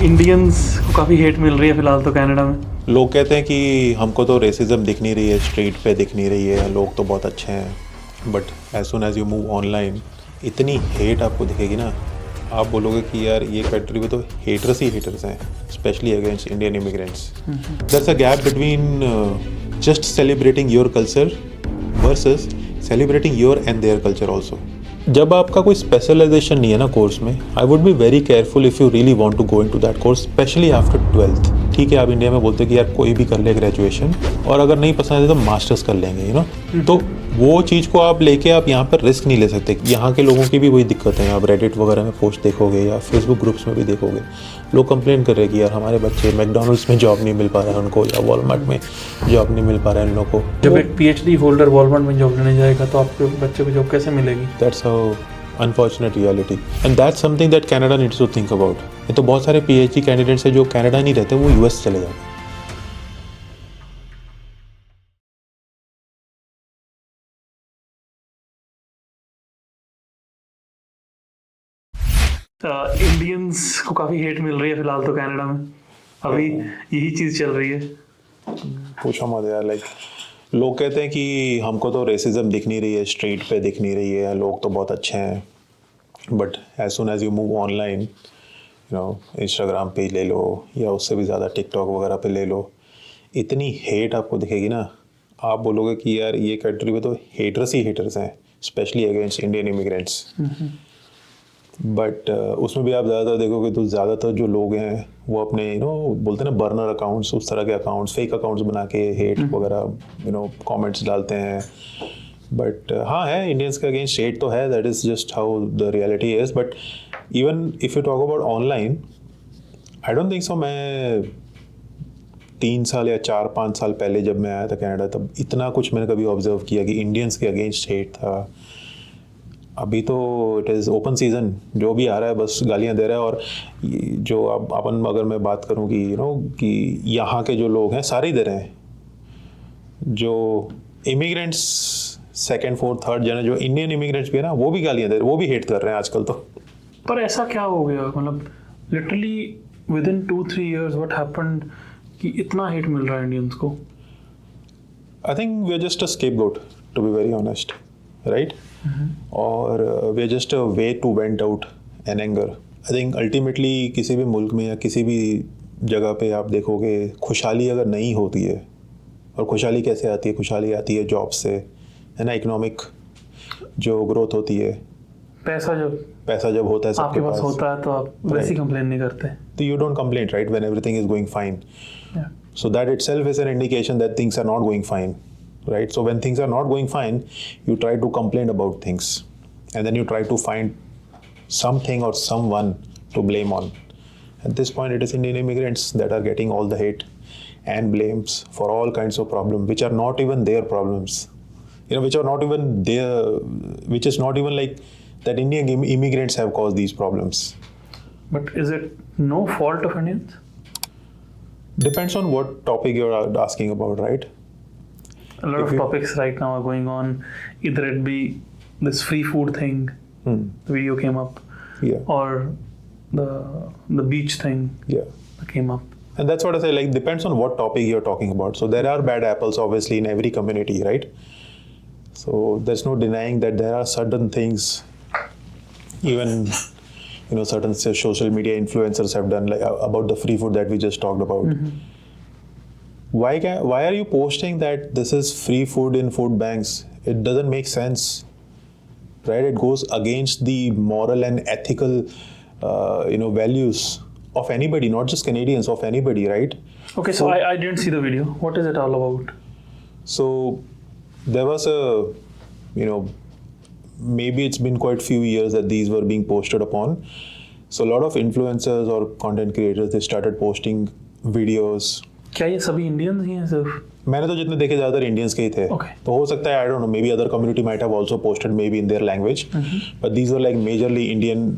Indians को काफ़ी hate मिल रही है फिलहाल तो कनाडा में। लोग कहते हैं कि हमको तो रेसिज्म दिख नहीं रही है, स्ट्रीट पे दिख नहीं रही है, लोग तो बहुत अच्छे हैं, but as soon as you move online इतनी हेट आपको दिखेगी ना, आप बोलोगे कि यार ये कंट्री में तो हेटर्स ही हेटर्स हैं, specially against Indian immigrants. There's a gap between just celebrating your culture versus celebrating your and their culture also. जब आपका कोई स्पेशलाइजेशन नहीं है ना कोर्स में, I would be very careful if you really want to go into that course, specially after 12th। ठीक है, आप इंडिया में बोलते हैं कि यार कोई भी कर ले ग्रेजुएशन, और अगर नहीं पसंद है तो मास्टर्स कर लेंगे, यू नो। तो वो चीज़ को आप लेके आप यहाँ पर रिस्क नहीं ले सकते। यहाँ के लोगों की भी वही दिक्कत है, आप रेडिट वगैरह में पोस्ट देखोगे या फेसबुक ग्रुप्स में भी देखोगे, लोग कंप्लेन कर रहे हैं कि यार हमारे बच्चे मैकडोनल्ड्स में जॉब नहीं मिल पा रहा है उनको, या वॉलमार्ट में जॉब नहीं मिल पा रहा है इन लोगों को। जब एक पीएचडी होल्डर वॉलमार्ट में जॉब लेने जाएगा तो आपके बच्चे को जॉब कैसे मिलेगी? That's how unfortunate reality, and that's something that Canada needs to think about. ये तो बहुत सारे पीएचडी कैंडिडेट्स हैं जो कनाडा नहीं रहते, वो यूएस चले जाते हैं। इंडियंस को काफ़ी हेट मिल रही है फिलहाल तो कनाडा में, अभी यही चीज़ चल रही है। पूछो मत यार, लाइक लोग कहते हैं कि हमको तो रेसिज्म दिख नहीं रही है, स्ट्रीट पे दिख नहीं रही है, लोग तो बहुत अच्छे हैं, but as soon as you move online, you know, Instagram पे ले लो या उससे भी ज़्यादा टिकटॉक वगैरह पे ले लो, इतनी हेट आपको दिखेगी ना, आप बोलोगे कि यार ये कंट्री में तो हेटर्स ही हेटर्स हैं, specially against Indian immigrants. But उसमें भी आप ज़्यादातर देखोगे तो ज़्यादातर जो लोग हैं वो अपने बोलते हैं ना बर्नर अकाउंट्स, उस तरह के अकाउंट्स, फेक अकाउंट्स बना के हेट वगैरह कमेंट्स डालते हैं। बट हाँ, है इंडियंस के अगेंस्ट हेट तो है, that is just how the reality is. But even if you talk about online, I don't think so. मैं 3 साल या 4-5 साल पहले जब मैं आया था कनाडा, तब इतना कुछ मैंने कभी ऑब्जर्व किया कि इंडियंस के अगेंस्ट हेट था। अभी तो इट इज़ ओपन सीजन, जो भी आ रहा है बस गालियां दे रहा है। और जो अब अपन अगर मैं बात करूं कि कि यहाँ के जो लोग हैं सारे ही दे रहे हैं, जो इमिग्रेंट्स सेकंड फोर्थ थर्ड जन जो इंडियन इमिग्रेंट्स भी है ना, वो भी गालियां दे रहे हैं, वो भी हेट कर रहे हैं आजकल तो। पर ऐसा क्या हो गया, मतलब literally within 2-3 years what happened कि इतना हेट मिल रहा है इंडियंस को? I think we are just a scapegoat, to be very honest, right? और we are just a way to vent out an anger. I think ultimately किसी भी मुल्क में या किसी भी जगह पे आप देखोगे, खुशहाली अगर नहीं होती है, और खुशहाली कैसे आती है? खुशहाली आती है जॉब से, है ना, इकोनॉमिक जो ग्रोथ होती है, पैसा जब होता है सबके आपके पास होता है तो आप वैसे कंप्लेन नहीं करते, तो you don't complain, right, when everything is going fine. So that itself is an indication that things are not going fine, right? So when things are not going fine, you try to complain about things, and then you try to find something or someone to blame on. At this point, it is Indian immigrants that are getting all the hate and blames for all kinds of problems, which are not even their problems, which are not even their, which is not even like that Indian immigrants have caused these problems. But is it no fault of Indians? Depends on what topic you're asking about, right? A lot of topics right now are going on. Either it be this free food thing, the video came up, or the beach thing that came up. And that's what I say, like, depends on what topic you're talking about. So there are bad apples obviously in every community, right? So there's no denying that there are certain things, even certain social media influencers have done, like about the free food that we just talked about. Why are you posting that this is free food in food banks? It doesn't make sense, right? It goes against the moral and ethical values of anybody, not just Canadians, of anybody, right? Okay, so I didn't see the video. What is it all about? So there was a maybe it's been quite few years that these were being posted upon. So a lot of influencers or content creators, they started posting videos. क्या ये सभी Indians ही हैं सिर्फ? मैंने तो जितने देखे ज़्यादातर इंडियंस के ही थे। तो हो सकता है, I don't know, maybe other community might have also posted maybe in their language, but these were like majorly Indian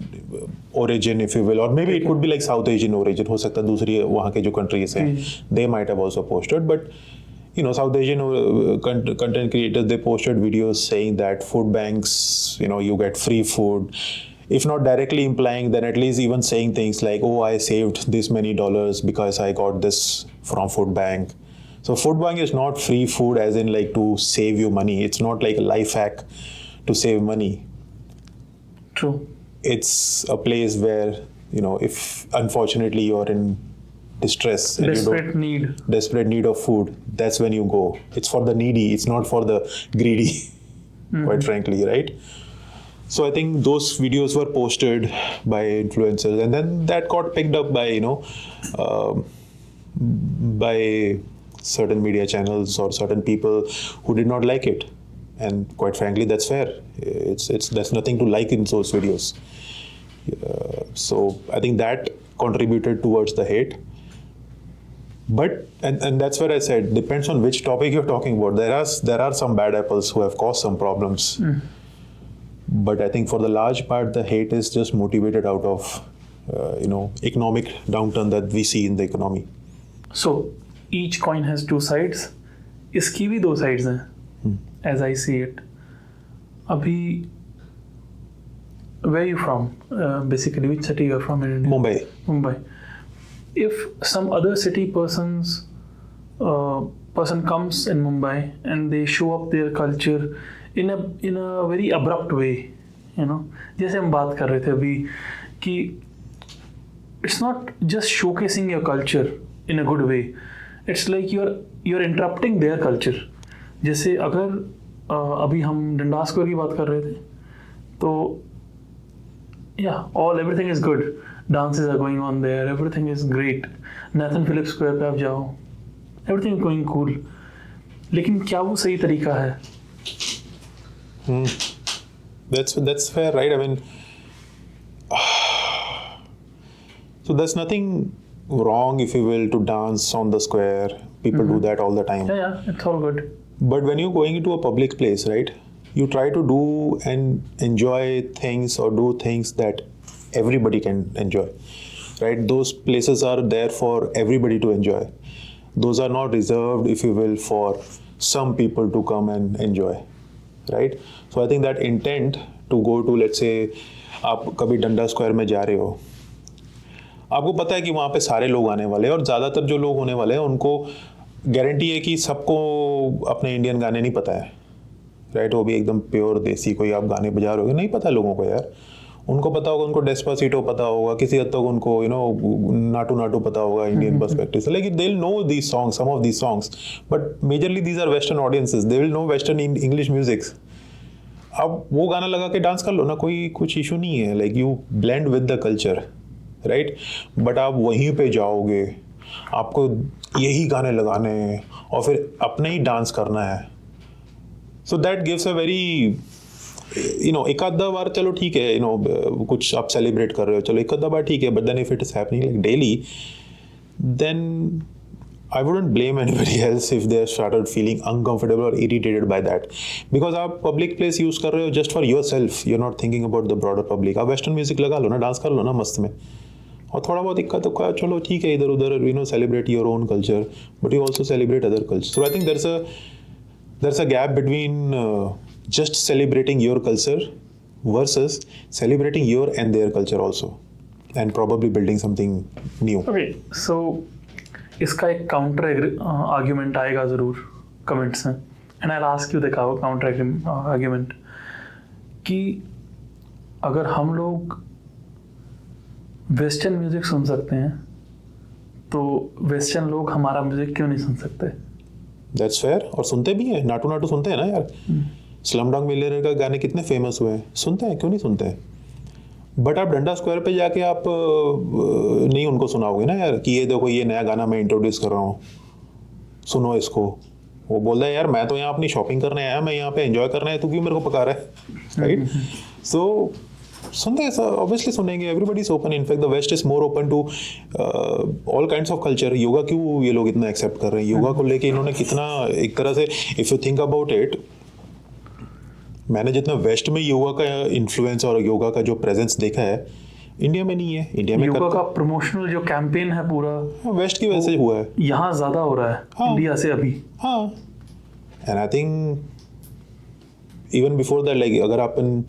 origin if you will, और maybe it could be like South Asian origin, हो सकता है दूसरी वहाँ के जो countries हैं, they might have also posted. But South Asian content creators, they posted videos saying that food banks, you get free food. if not directly implying, then at least even saying things like, oh, I saved this many dollars because I got this from food bank. So food bank is not free food as in like to save you money. It's not like a life hack to save money. True. It's a place where, if unfortunately you're in distress and desperate need of food, that's when you go. It's for the needy, it's not for the greedy, quite frankly, right? So I think those videos were posted by influencers, and then that got picked up by by certain media channels or certain people who did not like it. And quite frankly, that's fair. There's nothing to like in those videos. So I think that contributed towards the hate. But and that's where I said, depends on which topic you're talking about. There are some bad apples who have caused some problems. But I think for the large part, the hate is just motivated out of economic downturn that we see in the economy. So each coin has two sides. इसकी भी दो sides हैं. As I see it. Abhi, where are you from? Basically, which city you're from in India? Mumbai. If some other city person comes in Mumbai and they show up their culture in a very abrupt way, जैसे हम बात कर रहे थे अभी कि it's not just showcasing your culture in a good way. It's like you're interrupting their culture. जैसे अगर अभी हम डंडा स्क्वायर की बात कर रहे थे तो everything is good. Dances are going on there. Everything is great. Nathan Phillips Square पे आप जाओ. Everything is going cool. लेकिन क्या वो सही तरीका है? That's fair, right? I mean, so there's nothing wrong, if you will, to dance on the square. People do that all the time. Yeah, it's all good. But when you're going into a public place, right, you try to do and enjoy things or do things that everybody can enjoy, right? Those places are there for everybody to enjoy. Those are not reserved, if you will, for some people to come and enjoy, right? So I think that intent to go to, let's say, आप कभी डंडा square में जा रहे हो, आपको पता है कि वहाँ पे सारे लोग आने वाले हैं और ज़्यादातर जो लोग होने वाले हैं उनको गारंटी है कि सबको अपने इंडियन गाने नहीं पता है, राइट? वो भी एकदम प्योर देसी कोई आप गाने बजा रहे हो, नहीं पता लोगों को यार. उनको पता होगा, उनको डेस्पासिटो पता होगा, किसी हद तक उनको नाटू नाटू पता होगा इंडियन पर्सपेक्टिव से. Like they will know these songs, some of these songs, but majorly these are western audiences. They will know western English music. अब वो गाना लगा के डांस कर लो ना, कोई कुछ इशू नहीं है. Like you blend with the culture, right? But आप वहीं पे जाओगे, आपको यही गाने लगाने हैं और फिर अपने ही डांस करना है. So that gives a very एक आधा बार चलो ठीक है, कुछ आप सेलिब्रेट कर रहे हो, चलो एक आधा बार ठीक है. But then if it is happening like daily, then I wouldn't blame anybody else if they started feeling uncomfortable or irritated by that. Because आप public place use कर रहे हो just for yourself. You're not thinking about the broader public. आप western music लगा लो ना, dance कर लो ना मस्त में. और थोड़ा बहुत इक्का तुक्का चलो ठीक है इधर उधर, celebrate your own culture, but you also celebrate other culture. So I think there's a gap between just celebrating your culture versus celebrating your and their culture also, and probably building something new. Okay, so इसका एक counter argument आएगा ज़रूर comments में, and I ask you the counter argument कि अगर हम लोग western music सुन सकते हैं तो वेस्टर्न लोग हमारा म्यूज़िक क्यों नहीं सुन सकते? That's fair. और सुनते भी हैं, नाटू नाटू सुनते हैं ना यार. स्लमडॉग मिलियनेयर का गाने कितने फेमस हुए हैं, सुनते हैं, क्यों नहीं सुनते हैं? बट आप डंडा स्क्वायर पे जाके आप नहीं उनको सुनाओगे ना यार कि ये देखो ये नया गाना मैं इंट्रोड्यूस कर रहा हूँ, सुनो इसको. वो बोल रहा है यार मैं तो यहाँ अपनी शॉपिंग करने आया, मैं यहाँ पे एंजॉय करना है, तू क्यों मेरे को पका रहा है, राइट? सो सुनते हैं, ऑब्वियसली सुनेंगे. Everybody is open. In fact the west is more open to all kinds of culture. Yoga क्यों ये लोग इतना एक्सेप्ट कर रहे हैं? योगा को लेके इन्होंने कितना, एक तरह से if you think about it, मैंने जितना वेस्ट में योगा का इन्फ्लुएंस और योगा का जो प्रेजेंस देखा है, इंडिया में नहीं है. इंडिया में योगा का प्रमोशनल जो कैंपेन है पूरा वेस्ट की वजह से हुआ है, यहाँ ज़्यादा हो रहा है इंडिया से अभी. हाँ, and I think even before that, like अगर अपन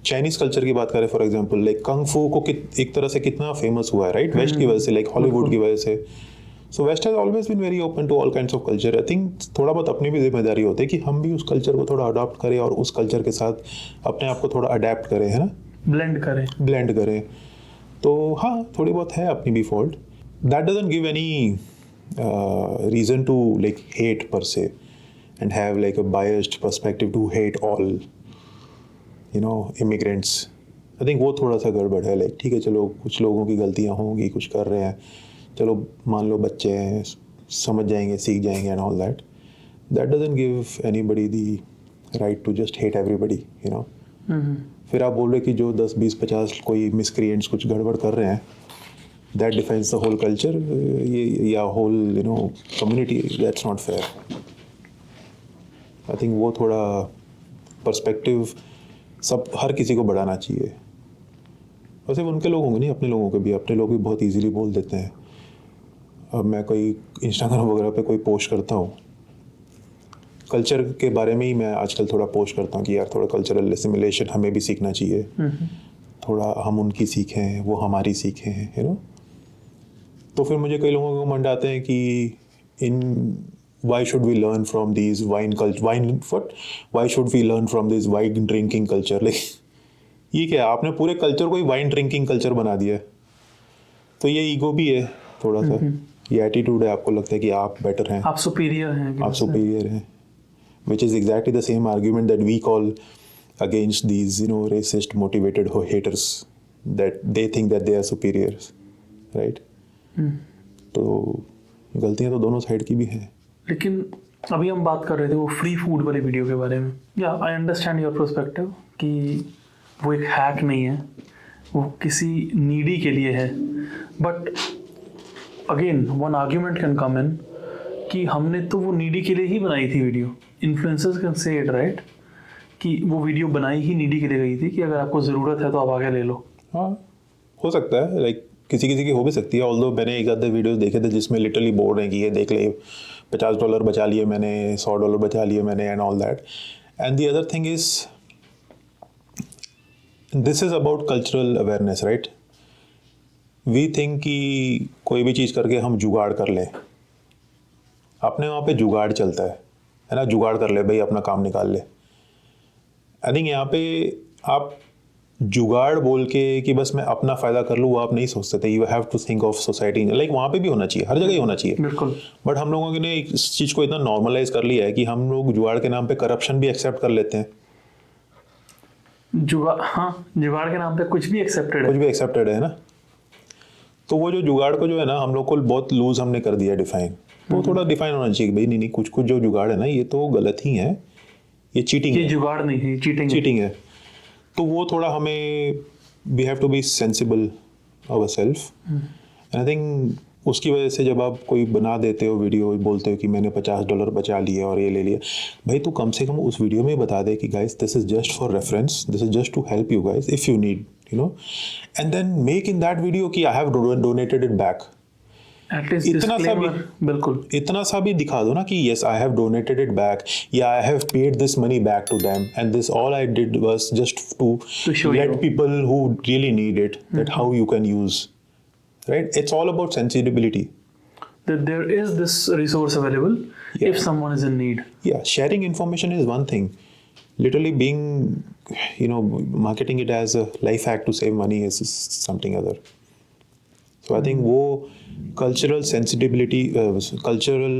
चाइनीज कल्चर की बात करें फॉर एग्जांपल, लाइक कंग फू को एक तरह से कितना फेमस हुआ है, राइट? वेस्ट की वजह से, लाइक हॉलीवुड की वजह से. So west has always been very open to all kinds of culture. I think थोड़ा बहुत अपनी भी जिम्मेदारी होती है कि हम भी उस कल्चर को थोड़ा अडॉप्ट करें और उस कल्चर के साथ अपने आप को थोड़ा अडेप्ट करें, है ना, ब्लेंड करें. तो हाँ, थोड़ी बहुत है अपनी भी fault. That doesn't give any reason to like hate per se and have like a biased perspective to hate all immigrants. I think वो थोड़ा सा गड़बड़ है. लाइक ठीक है, चलो कुछ लोगों की गलतियाँ होंगी, कुछ कर रहे हैं, चलो मान लो बच्चे हैं, समझ जाएंगे, सीख जाएंगे and all that. That doesn't give anybody the right to just hate everybody, फिर आप बोल रहे कि जो 10, 20, 50 कोई miscreants कुछ गड़बड़ कर रहे हैं, that defines the whole culture, या whole community. That's not fair. I think वो थोड़ा पर्सपेक्टिव हर किसी को बढ़ाना चाहिए. और सिर्फ उनके लोग होंगे नहीं, अपने लोगों के भी, अपने लोग भी बहुत इजीली बोल देते हैं. अब मैं कोई इंस्टाग्राम वगैरह पे कोई पोस्ट करता हूँ, कल्चर के बारे में ही मैं आजकल थोड़ा पोस्ट करता हूँ कि यार थोड़ा कल्चरल एसिमिलेशन हमें भी सीखना चाहिए, थोड़ा हम उनकी सीखें, वो हमारी सीखें, तो फिर मुझे कई लोगों को मंड आते हैं कि why should we learn from these why should we learn from this wine drinking culture? like ये क्या, आपने पूरे कल्चर को ही वाइन ड्रिंकिंग कल्चर बना दिया है. तो ये ईगो भी है थोड़ा सा, ये एटीट्यूड है, आपको लगता है कि आप बेटर हैं, आप सुपीरियर हैं, which is exactly the same argument that we call against these racist motivated haters, that they think that they are superiors, right? तो गलतियां तो दोनों साइड की भी हैं. लेकिन अभी हम बात कर रहे थे वो फ्री फूड वाली वीडियो के बारे में. या आई अंडरस्टैंड योर पर्सपेक्टिव कि वो एक हैक नहीं है, वो किसी नीडी के लिए है. But again one argument can come in कि हमने तो वो नीडी के लिए ही बनाई थी video. Influencers can say it, right, कि वो वीडियो बनाई ही नीडी के लिए गई थी कि अगर आपको ज़रूरत है तो आप आगे ले लो. हाँ, हो सकता है, लाइक किसी की हो भी सकती है. ऑल्दो मैंने एक आधे वीडियो देखे थे जिसमें लिटरली बोल रहे हैं कि ये देख ले, $50 बचा लिए मैंने, $100 बचा लिए मैंने, and all that. And the other thing is, this is about cultural awareness, right? We think कि कोई भी चीज़ करके हम जुगाड़ कर लें. अपने वहाँ पे जुगाड़ चलता है ना, जुगाड़ कर ले भाई, अपना काम निकाल ले. आई थिंक यहाँ पे आप जुगाड़ बोल के कि बस मैं अपना फ़ायदा कर लूँ, वो आप नहीं सोच सकते. You have to think of society. Like वहाँ पे भी होना चाहिए, हर जगह ही होना चाहिए, बिल्कुल. बट हम लोगों ने इस चीज़ को इतना नॉर्मलाइज कर लिया है कि हम लोग जुगाड़ के नाम पे करप्शन भी एक्सेप्ट कर लेते हैं. जुगाड़ के नाम पे कुछ भी एक्सेप्टेड है ना. तो वो जो जुगाड़ को जो है ना, हम लोग को बहुत लूज हमने कर दिया डिफाइन. वो थोड़ा डिफाइन होना चाहिए भाई, नहीं कुछ जो जुगाड़ है ना, ये तो गलत ही है, ये चीटिंग है, ये जुगाड़ नहीं है, चीटिंग है. तो वो थोड़ा हमें, we have to be sensible ourselves. And I think उसकी वजह से जब आप कोई बना देते हो वीडियो, बोलते हो कि मैंने $50 बचा लिए और ये ले लिया, भाई तू कम से कम उस वीडियो में बता दे कि guys this is just for reference, this is just to help you guys if you need, and then make in that video कि I have donated it back. इतना सा भी दिखा दो ना कि yes, I have donated it back, या I have paid this money back to them, and this all I did was just to let people who really need it that how you can use, right? It's all about sensibility, that there is this resource available if someone is in need. Yeah, sharing information is one thing, literally being marketing it as a life hack to save money is something other. So I think वो cultural sensitivity, cultural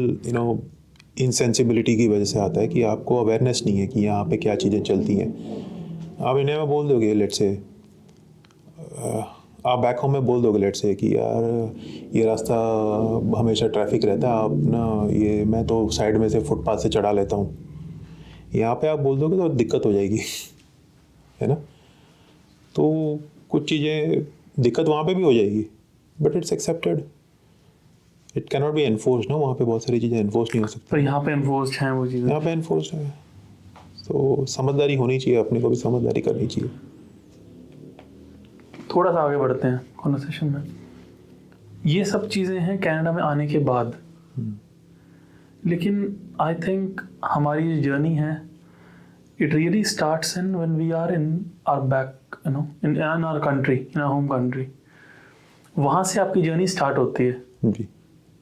इनसेंसिबिलिटी की वजह से आता है कि आपको awareness नहीं है कि यहाँ पे क्या चीज़ें चलती हैं. आप इंडिया में बोल दोगे, लेट्स से आप बैक होम में बोल दोगे लेट्स से कि यार ये रास्ता हमेशा ट्रैफिक रहता है, आप ना ये मैं तो साइड में से फुटपाथ से चढ़ा लेता हूँ. यहाँ पे आप बोल दोगे तो दिक्कत हो जाएगी, है ना. तो कुछ चीज़ें दिक्कत वहाँ पे भी हो जाएगी, but it's accepted. It cannot be enforced ना, वहाँ पे बहुत सारी चीज़ें एनफोर्स नहीं हो सकती. पर यहाँ पे एनफोर्स्ड हैं वो चीज़ें, यहाँ पे एनफोर्स्ड है. तो समझदारी होनी चाहिए, अपने को भी समझदारी करनी चाहिए. थोड़ा सा आगे बढ़ते हैं कॉन्वर्सेशन में. ये सब चीज़ें हैं कनाडा में आने के बाद, लेकिन आई थिंक हमारी जो जर्नी है it really starts in when we are in our back, in our country, in our home country. वहाँ से आपकी जर्नी स्टार्ट होती है जी,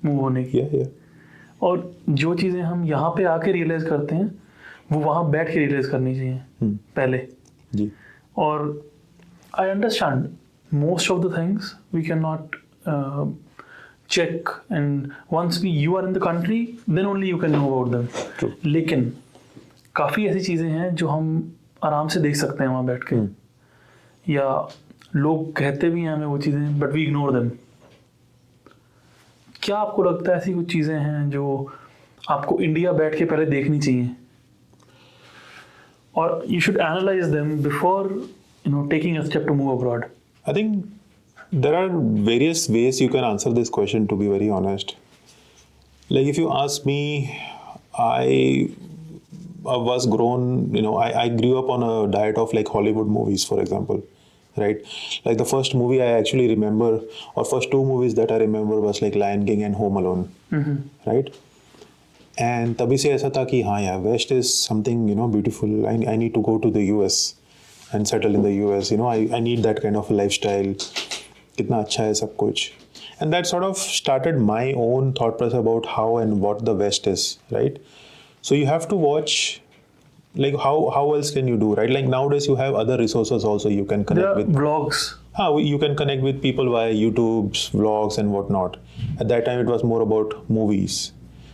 मूव होने की. yeah. और जो चीज़ें हम यहाँ पे आके रियलाइज करते हैं वो वहाँ बैठ के रियलाइज करनी चाहिए पहले जी. और I understand most of the things we can not check, and once you are in the country then only you can know about them. True. लेकिन काफ़ी ऐसी चीज़ें हैं जो हम आराम से देख सकते हैं वहाँ बैठ के, या लोग कहते भी हैं हमें वो चीज़ें बट वी इग्नोर देम. क्या आपको लगता है ऐसी कुछ चीज़ें हैं जो आपको इंडिया बैठ के पहले देखनी चाहिए और you should analyze them before taking a step to move abroad? I think there are various ways you can answer this question, to be very honest. Like if you ask me, I was grown, I grew up on a diet of like Hollywood movies, for example, right? Like the first movie I actually remember, or first two movies that I remember was like Lion King and Home Alone, right? And तभी से ऐसा था कि हाँ यार, West is something, beautiful. I need to go to the US and settle in the US. I need that kind of lifestyle. कितना अच्छा है सब कुछ. And that sort of started my own thought process about how and what the West is, right? So you have to watch, like how else can you do, right? Like nowadays you have other resources also you can connect with. Vlogs. You can connect with people via YouTube's vlogs and whatnot. At that time it was more about movies.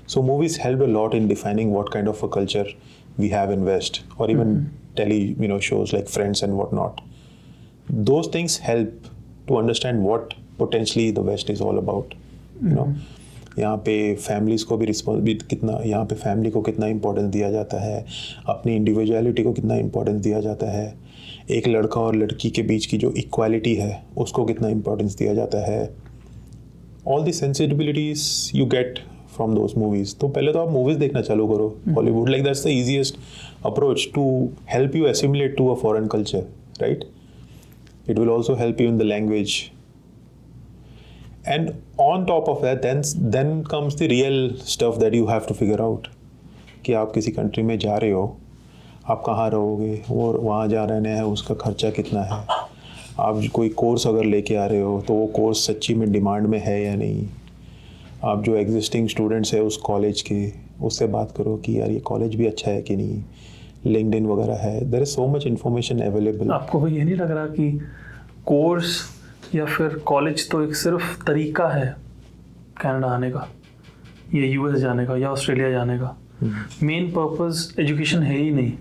So movies helped a lot in defining what kind of a culture we have in West, or even shows like Friends and whatnot. Those things help to understand what potentially the West is all about. यहाँ पे families को भी responsibility कितना, यहाँ पे family को कितना importance दिया जाता है, अपनी इंडिविजुअलिटी को कितना इम्पोर्टेंस दिया जाता है, एक लड़का और लड़की के बीच की जो इक्वालिटी है उसको कितना इम्पोर्टेंस दिया जाता है. All the sensitivities you get from those movies. तो पहले तो आप मूवीज़ देखना चालू करो Hollywood. Like that's the easiest approach to help you assimilate to a foreign culture, right? It will also help you in the language. And on top of that, then comes the real stuff that you have to figure out. कि आप किसी country में जा रहे हो, आप कहाँ रहोगे, और वहाँ जा रहने हैं उसका खर्चा कितना है. आप कोई कोर्स अगर लेके आ रहे हो तो वो कोर्स सच्ची में डिमांड में है या नहीं. आप जो एग्जिस्टिंग स्टूडेंट्स है उस कॉलेज के, उससे बात करो कि यार ये कॉलेज भी अच्छा है कि नहीं. लिंक्डइन वगैरह है. There is so much information available. आपको ये नहीं लग रहा कि कोर्स या फिर कॉलेज तो एक सिर्फ तरीका है कनाडा आने का, या यूएस जाने का, या ऑस्ट्रेलिया जाने का? मेन पर्पस एजुकेशन है ही नहीं.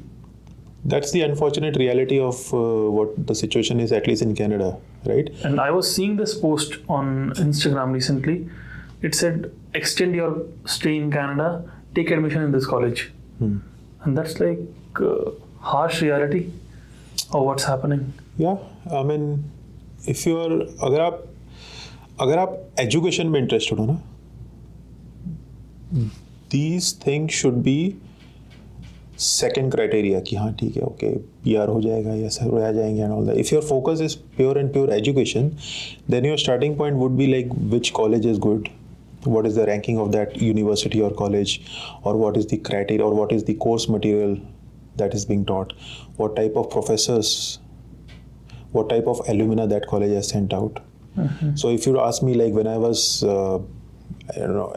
That's the unfortunate reality of what the situation is, at least in Canada, right? And I was seeing this post on Instagram recently. It said, extend your stay in Canada, take admission in this college. And that's like harsh reality of what's happening. Yeah, I mean, if you're, अगर आप education में interested हो ना, these things should be second criteria कि हाँ ठीक है, okay, PR हो जाएगा या सब रह जाएंगे and all that. If your focus is pure and pure education, then your starting point would be like which college is good, what is the ranking of that university or college, or what is the criteria, or what is the course material that is being taught, what type of professors, what type of alumni that college has sent out. So if you ask me, like when I was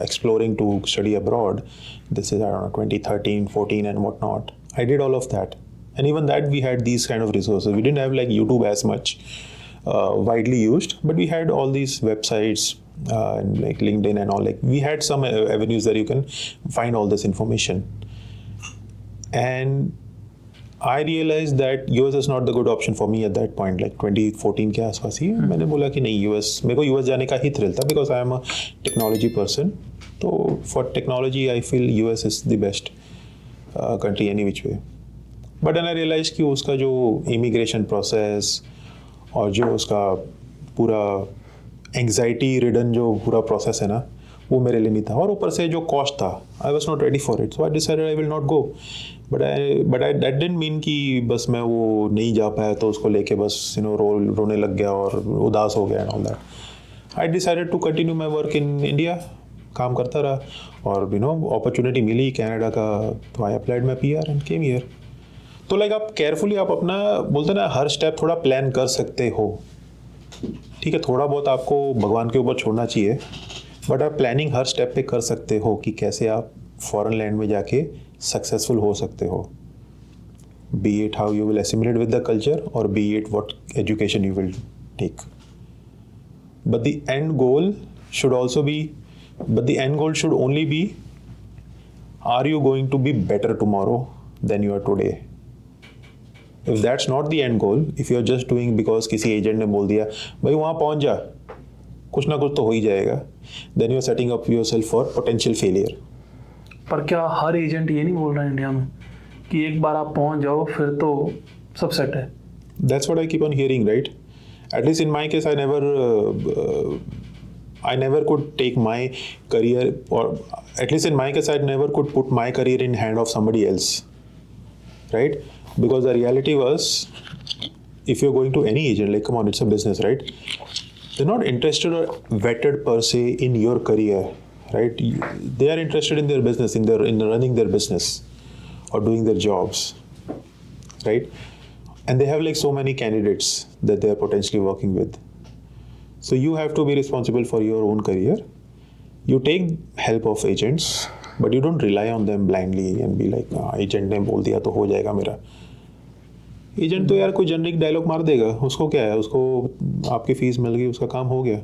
exploring to study abroad, this is 2013, 14 and whatnot, I did all of that. And even that we had these kind of resources. We didn't have like YouTube as much widely used, but we had all these websites and like LinkedIn and all. Like we had some avenues that you can find all this information. And I realized that US is not the good option for me at that point, like 2014 के आसपास ही मैंने बोला कि नहीं, US, मेरे को US जाने का ही थ्रिल था, because I am a technology person. तो for technology I feel US is the best country any which way. But then I realized कि उसका जो immigration process और जो उसका पूरा anxiety ridden जो पूरा process है ना, वो मेरे लिए नहीं था. और ऊपर से जो cost था, I was not ready for it. So I decided I will not go. But that didn't mean कि बस मैं वो नहीं जा पाया तो उसको लेके बस रोने लग गया और उदास हो गया and all that. I decided to continue my work in India. काम करता रहा और अपॉर्चुनिटी मिली कनाडा का, तो I applied my PR and came here. तो लाइक आप केयरफुली आप अपना बोलते हैं ना हर स्टेप थोड़ा प्लान कर सकते हो, ठीक है, थोड़ा बहुत आपको भगवान के ऊपर छोड़ना चाहिए, बट आप प्लानिंग हर स्टेप पे कर सकते हो कि कैसे आप फॉरेन लैंड में जाके सक्सेसफुल हो सकते हो, be it how you will assimilate with the culture और be it what education you will take, but the end goal should also be, but the end goal should only be, are you going to be better tomorrow than you are today? If that's not the end goal, if you're just doing because किसी agent ने बोल दिया भाई वहाँ पहुँच जा, कुछ ना कुछ तो हो ही जाएगा, then you're setting up yourself for potential failure. पर क्या हर एजेंट ये नहीं बोल रहा है इंडिया में कि एक बार आप पहुँच जाओ फिर तो सब सेट है? That's what I keep on hearing, right? At least in my case, I never could take my career, or at least in my case, I never could put my career in hand of somebody else, right? Because the reality was, if you're going to any agent, like come on, it's a business, right? They're not interested or vetted per se in your career, right? They are interested in their business, in running their business or doing their jobs, right? And they have like so many candidates that they are potentially working with. So you have to be responsible for your own career. You take help of agents, but you don't rely on them blindly and be like, agent ने बोल दिया तो हो जाएगा मेरा. Agent तो यार कोई जनरिक डायलॉग मार देगा, उसको क्या है, उसको आपकी फीस मिल गई, उसका काम हो गया.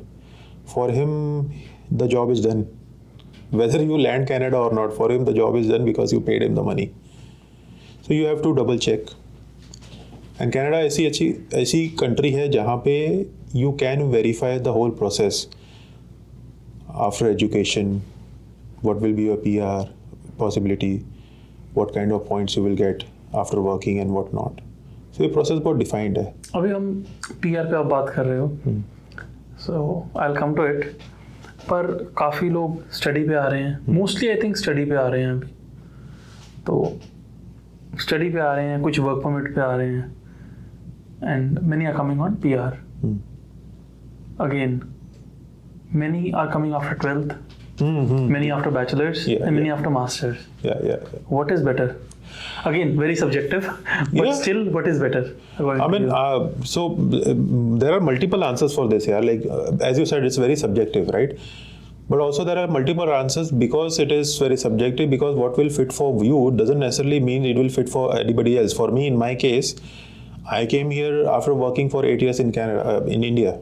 For him the job is done, whether you land Canada और not, for him the job is done because you paid him the money. So you have to double check. And Canada ऐसी country है जहाँ पे you can verify the whole process after education, what will be your PR possibility, what kind of points you will get after working and what not. So ये process बहुत defined है. अभी हम PR पे आप बात कर रहे हो, so I will come to it. पर काफ़ी लोग स्टडी पे आ रहे हैं, मोस्टली आई थिंक स्टडी पे आ रहे हैं अभी. तो स्टडी पे आ रहे हैं, कुछ वर्क परमिट पे आ रहे हैं, and many are coming on PR. Again many are coming after 12th, many after bachelors, and many after masters. Yeah. What is better? Again, very subjective, but still, what is better? I mean, there are multiple answers for this. Yeah, like as you said, it's very subjective, right? But also there are multiple answers because it is very subjective. Because what will fit for you doesn't necessarily mean it will fit for anybody else. For me, in my case, I came here after working for 8 years in Canada, in India,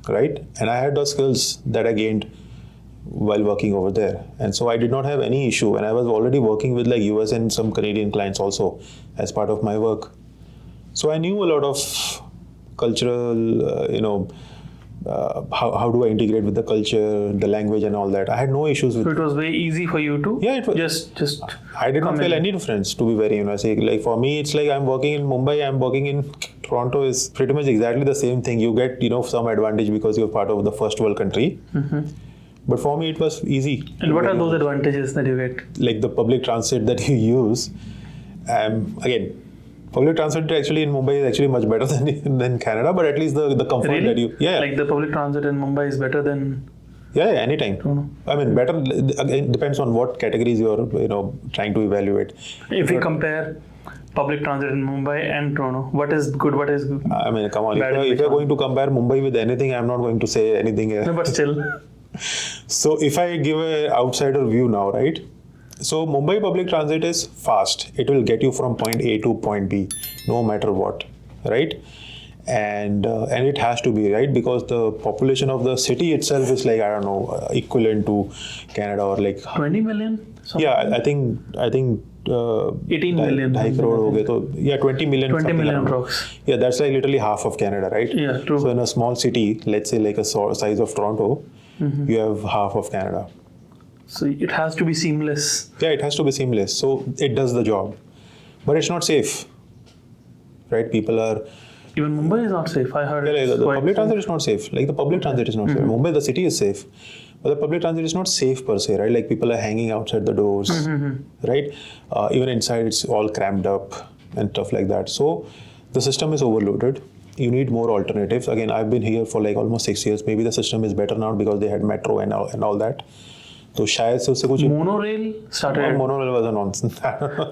right? And I had the skills that I gained while working over there, and so I did not have any issue, and I was already working with like US and some Canadian clients also as part of my work, so I knew a lot of cultural how do I integrate with the culture, the language and all that. I had no issues with it. Was very easy for you to it was just I did not feel any difference, to be very honest. Like for me it's like I'm working in Mumbai, I'm working in Toronto, is pretty much exactly the same thing. You get some advantage because you're part of the first world country. But for me, it was easy. And what are those advantages that you get? Like the public transit that you use. Again, public transit actually in Mumbai is actually much better than Canada, but at least the comfort really? that you... Yeah. Like the public transit in Mumbai is better than... Yeah, anytime. I mean, better, again, depends on what categories you're, trying to evaluate. If we compare public transit in Mumbai and Toronto, what is good, what is good? I mean, come on. If you're going to compare Mumbai with anything, I'm not going to say anything. No, but still... So if I give an outsider view now, right? So Mumbai public transit is fast. It will get you from point A to point B, no matter what, right? And it has to be, right? Because the population of the city itself is like, I don't know, equivalent to Canada or like 20 million. Yeah, I think 18 million. 2.5 crore हो गए तो 20 million. 20 million approx. Yeah, that's like literally half of Canada, right? Yeah, true. So in a small city, let's say like a size of Toronto, you have half of Canada. So it has to be seamless. Yeah, it has to be seamless. So it does the job. But it's not safe. Right? People are... Even Mumbai is not safe. I heard the public transit is not safe. Like the public transit is not safe. Mumbai, the city is safe. But the public transit is not safe per se, right? Like people are hanging outside the doors, right? Even inside it's all crammed up and stuff like that. So the system is overloaded. You need more alternatives. Again, I've been here for like almost 6 years. Maybe the system is better now because they had metro and all that. तो शायद से उससे कुछ monorail started. Monorail was a nonsense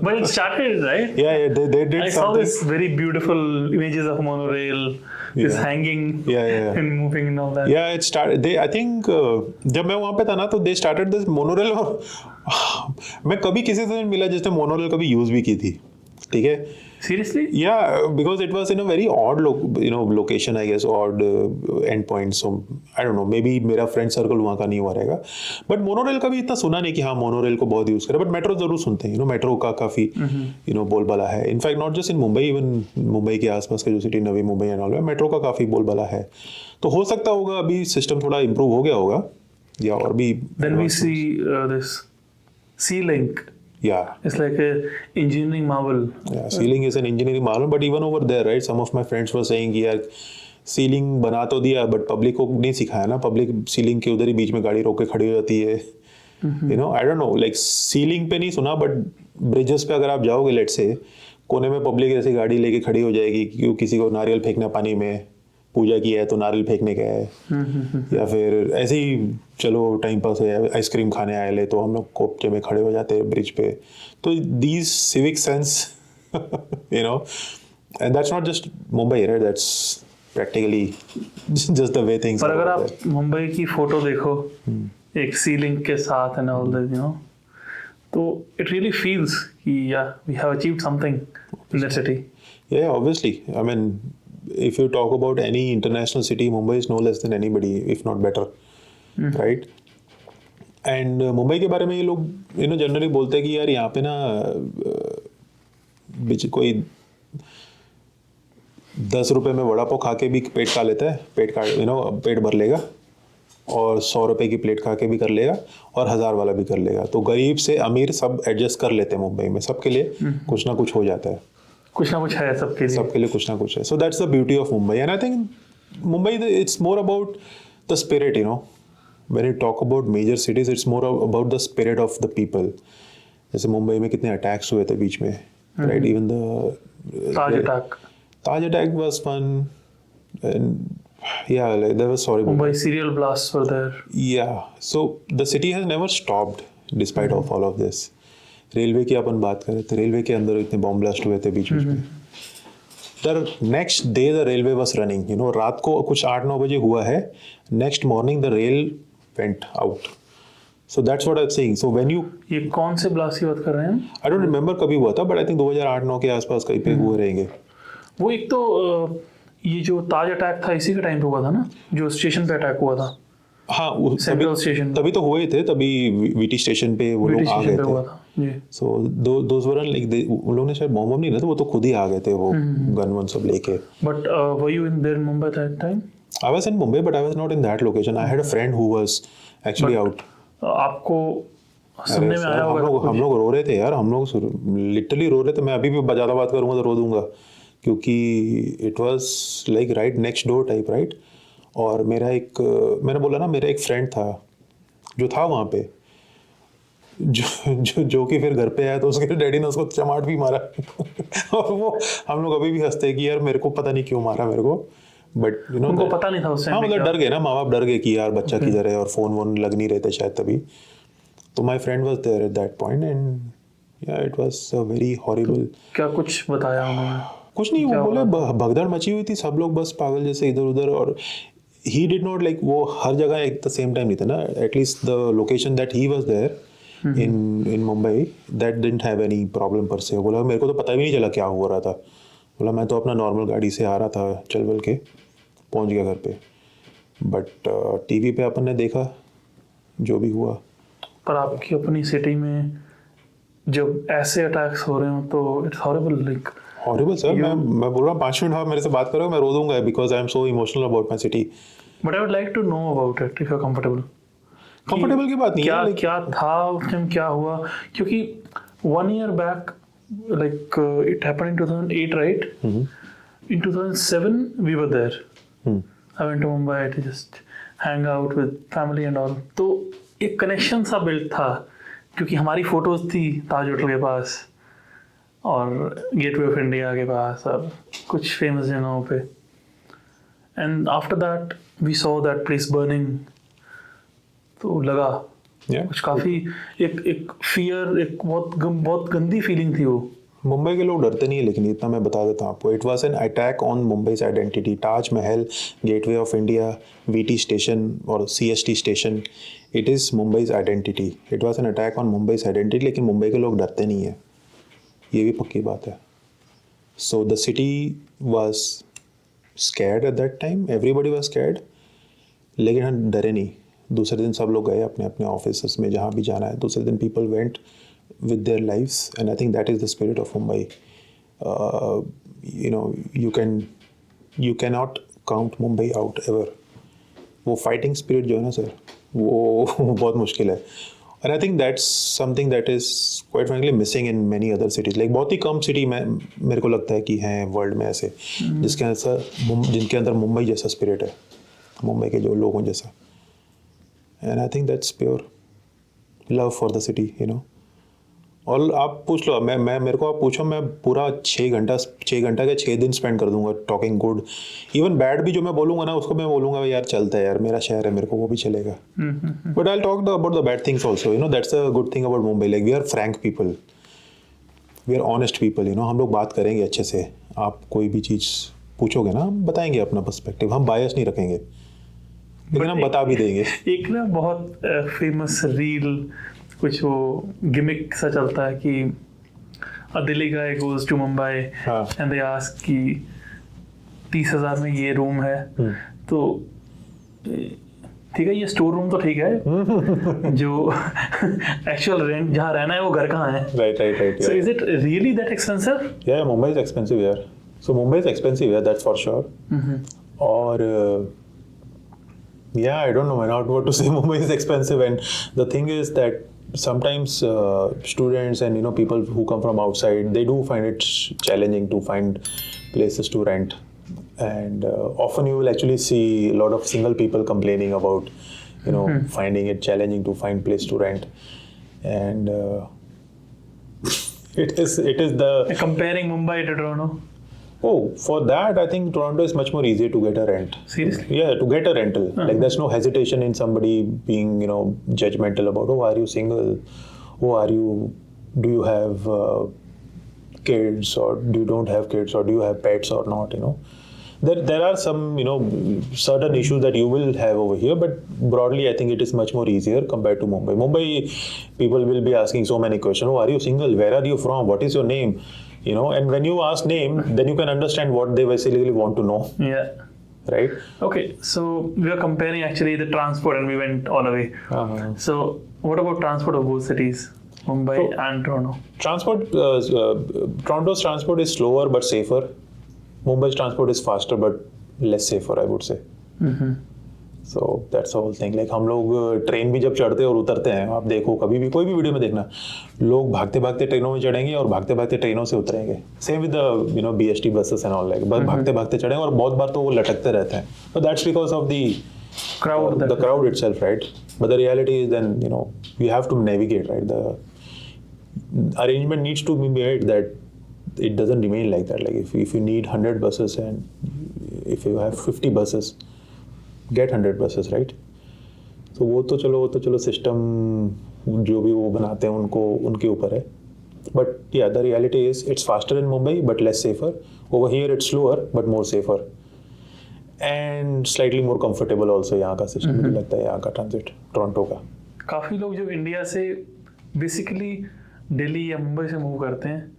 But it started, right? yeah they did I saw something this very beautiful images of monorail, this Yeah. hanging Yeah. and moving and all that. Yeah, it started. They, I think, जब मैं वहाँ पे था ना तो they started this monorail और मैं कभी किसी से नहीं मिला जिसने monorail कभी यूज भी की थी, ठीक है? Seriously? Yeah, because it was in a very odd location, I guess, odd endpoint. So I don't know, maybe मेरा friend circle वहाँ का नहीं हुआ रहेगा. But monorail का भी इतना सुना नहीं कि हाँ monorail को बहुत यूज करे. But metro जरूर सुनते हैं, metro का काफी बोलबाला है. In fact, not just in Mumbai, even Mumbai के आसपास के जो city Navi Mumbai and all, metro का काफी बोलबाला है. तो हो सकता होगा अभी सिस्टम थोड़ा इम्प्रूव हो गया होगा या और भी. Then we see this C-Link. Yeah. It's like a engineering marvel. Yeah, C-Link is an engineering marvel, but even over there, right? Some of my friends were saying कि यार C-Link बना तो दिया, but पब्लिक को नहीं सिखाया ना. Public C-Link के उधर ही बीच में गाड़ी रोक के खड़ी हो जाती है. I don't know, like C-Link पे नहीं सुना, but ब्रिजेस पे अगर आप जाओगे, लेट्स से कोने में पब्लिक ऐसी गाड़ी लेके खड़ी हो जाएगी क्यों किसी को नारियल फेंकना पानी में, पूजा की है तो नारियल फेंकने गया है, या फिर ऐसे ही चलो टाइम पास है आइसक्रीम खाने आए ले तो हम लोग कोपचे में खड़े हो जाते हैं ब्रिज पे. तो these civic sense and that's not just Mumbai, right? That's practically just the way things. पर अगर आप मुंबई की फोटो देखो एक C-Link के साथ एंड ऑल दैट, तो इट रियली फील्स कि we have achieved something in that city. Yeah obviously, I mean if you talk about any international city, Mumbai is no less than anybody, if not better, right? And Mumbai के बारे में ये लोग generally बोलते हैं कि यार यहाँ पे ना कोई 10 रुपए में वड़ा पाव खा के भी पेट खा लेता है, पेट भर लेगा, और 100 रुपए की प्लेट खा के भी कर लेगा, और 1000 वाला भी कर लेगा. तो गरीब से अमीर सब एडजस्ट कर लेते हैं मुंबई में, सबके लिए कुछ ना कुछ हो जाता है, कुछ ना कुछ है सबके लिए कुछ ना कुछ है. So that's the beauty of Mumbai, and I think Mumbai, it's more about the spirit, when you talk about major cities, it's more about the spirit of the people. जैसे मुंबई में कितने अटैक्स हुए थे बीच में, right? Even the Taj attack was fun, and yeah, like, that was horrible. Mumbai serial blasts were there. Yeah, so the city has never stopped despite of all of this. Railway की अपन बात करें तो railway के अंदर इतने bomb blast हुए थे बीच में. The next day the railway was running, रात को कुछ 8-9 बजे हुआ है, next morning the rail went out. So that's what I am saying. So when you, ये कौन से ब्लास्ट की बात कर रहे हैं? आई डोंट रिमेंबर कभी हुआ था, बट आई थिंक 2008-9 के आसपास कहीं पे हुए रहेंगे. वो एक तो ये जो ताज अटैक था इसी के टाइम पे हुआ था ना, जो स्टेशन पे अटैक हुआ था. हाँ, सेंट्रल स्टेशन तभी तो हुए थे, तभी वीटी स्टेशन पे वो लोग आ गए थे. सो दोस वर लाइक उन लोगों ने शायद बॉम्ब नहीं था, वो तो खुद ही आ गए थे वो गन वन सब लेके. But were you in there in Mumbai that time? I was in Mumbai, but I was not in that location. I had a friend who was actually out. आपको सुनने में आया होगा? हम लोग रो रहे थे यार, हम लोग लिटरली रो रहे थे. मैं अभी भी ज्यादा बात करूंगा तो रो दूंगा, क्योंकि it was like right next door type, right? और मैंने बोला ना, मेरा एक फ्रेंड था जो था वहाँ पे, जो कि फिर घर पे आया तो उसके डैडी ने उसको चमाट भी मारा. और वो हम लोग अभी भी हंसते हैं कि यार मेरे को पता नहीं क्यों मारा मेरे को, बट उनको पता नहीं था उस टाइम. हाँ, मतलब डर गए ना, माँ बाप डर गए कि यार बच्चा किधर है, और फोन वोन लग नहीं रहे थे शायद तभी. तो my friend was there at that point, and yeah it was a very horrible. क्या कुछ बताया उन्होंने? कुछ नहीं, वो बोले भगदड़ मची हुई थी, सब लोग बस पागल जैसे इधर उधर. और he did not like, वो हर जगह एट द सेम टाइम नहीं था ना. At least the location that he was there in Mumbai, that didn't have any problem per se. बोला मेरे को तो पता भी नहीं चला क्या हो रहा था. बोला मैं तो अपना नॉर्मल गाड़ी से आ रहा था, चल बल के पहुंच गया घर पे. बट टीवी पे अपन ने देखा जो भी हुआ. पर आपकी अपनी सिटी में जब ऐसे अटैक्स हो रहे हो तो it's horrible, like horrible sir. मैं बोल रहा हूँ 5 मिनट आप मेरे से बात करोगे मैं रो दूंगा, because I am so emotional about my city. But I would like to know about it if you are comfortable. Comfortable की बात नहीं है. क्या था उस टाइम, क्या हुआ? क्योंकि 1 year back, like it happened in 2008, right? In 2007 we were there. I went to Mumbai to just hang out with family and all. तो एक कनेक्शन सा बिल्ड था, क्योंकि हमारी फोटोज थी ताज होटल के पास और गेटवे ऑफ इंडिया के पास और कुछ फेमस जगहों पे. And after that we saw that place burning. तो लगा कुछ काफी एक फियर, एक बहुत गंदी फीलिंग थी वो। मुंबई के लोग डरते नहीं है, लेकिन इतना मैं बता देता हूँ आपको, it was an attack on मुंबई's identity. Taj Mahal, gateway of India, VT station और CST station, it is मुंबई's identity. It was an attack on मुंबई's identity, लेकिन मुंबई के लोग डरते नहीं है, ये भी पक्की बात है। So the city was scared eight that time, everybody was scared, लेकिन हम डरे नहीं। दूसरे दिन सब लोग गए अपने अपने ऑफिस में, जहाँ भी जाना है। दूसरे दिन people went with their lives, and I think that is the spirit of Mumbai. You cannot count Mumbai out ever. वो fighting spirit जो है ना सर, वो बहुत मुश्किल है। And I think that's something that is quite frankly missing in many other cities. Like बहुत ही कम city में मेरे को लगता है कि हैं वर्ल्ड में ऐसे जिनके अंदर मुंबई जैसा स्पिरिट है, मुंबई के जो लोगों जैसा। And I think that's pure love for the city, you know. और आप पूछ लो, मैं मेरे को आप पूछो, मैं पूरा 6 घंटा के 6 दिन स्पेंड कर दूंगा टॉकिंग गुड। इवन बैड भी जो मैं बोलूँगा ना, उसको मैं बोलूँगा यार चलता है यार, मेरा शहर है, मेरे को वो भी चलेगा। But I will talk about the bad things also, you know, that's a good thing about Mumbai. Like we are frank people, we are honest people, you know. हम लोग बात करेंगे अच्छे से, आप कोई भी चीज़ पूछोगे ना, हम बताएंगे अपना पर्सपेक्टिव, हम बायस नहीं रखेंगे, लेकिन हम बता भी देंगे। एक ना बहुत फेमस रील, कुछ वो गिमिक सा चलता है कि a Delhi guy goes to Mumbai and they ask कि 30,000 में ये रूम है, तो ठीक है ये स्टोर रूम तो ठीक है, जो एक्चुअल रेंट जहाँ रहना है वो घर कहाँ है? Right. So is it really that expensive? या मुंबई इज एक्सपेंसिव यार। सो मुंबई इज एक्सपेंसिव यार, दैट्स फॉर श्योर। और yeah, I don't know what to say. Mumbai is expensive, and the thing is that sometimes students and people who come from outside, they do find it challenging to find places to rent, and often you will actually see a lot of single people complaining about finding it challenging to find place to rent, and it is the comparing Mumbai to Toronto. Oh, for that, I think Toronto is much more easier to get a rent. Seriously? Yeah, to get a rental. Like, there's no hesitation in somebody being, judgmental about, oh, are you single? Oh, do you have kids, or do you don't have kids, or do you have pets or not, There are some, certain issues that you will have over here, but broadly, I think it is much more easier compared to Mumbai. Mumbai, people will be asking so many questions. Oh, are you single? Where are you from? What is your name? And when you ask name, then you can understand what they basically want to know. Yeah. Right? Okay, so we are comparing actually the transport, and we went all the way. So what about transport of both cities, Mumbai and Toronto? Toronto's transport is slower but safer. Mumbai's transport is faster but less safer, I would say. So that's the whole thing. Like, हम लोग train भी जब चढ़ते हैं और उतरते हैं, आप देखो कभी भी कोई भी वीडियो में देखना, लोग भागते भागते ट्रेनों में चढ़ेंगे और भागते भागते ट्रेनों से उतरेंगे। Same with the BST buses and all, like बस भागते भागते चढ़ेंगे, और बहुत बार तो वो लटकते रहते हैं। But that's because of the crowd itself, right? But the reality is then you have to navigate, right? The arrangement needs to be made that it doesn't remain like that. Like if you need 100 buses and if you have 50 buses, get 100 buses, right? So वो तो चलो system जो भी वो बनाते हैं उनके ऊपर है। But yeah, the reality is it's faster in Mumbai but less safer. Over here it's slower but more safer and slightly more comfortable also. यहाँ का सिस्टम मुझे लगता है, यहाँ का ट्रांजिट टोरंटो का। काफ़ी लोग जो इंडिया से बेसिकली दिल्ली या मुंबई से मूव करते हैं,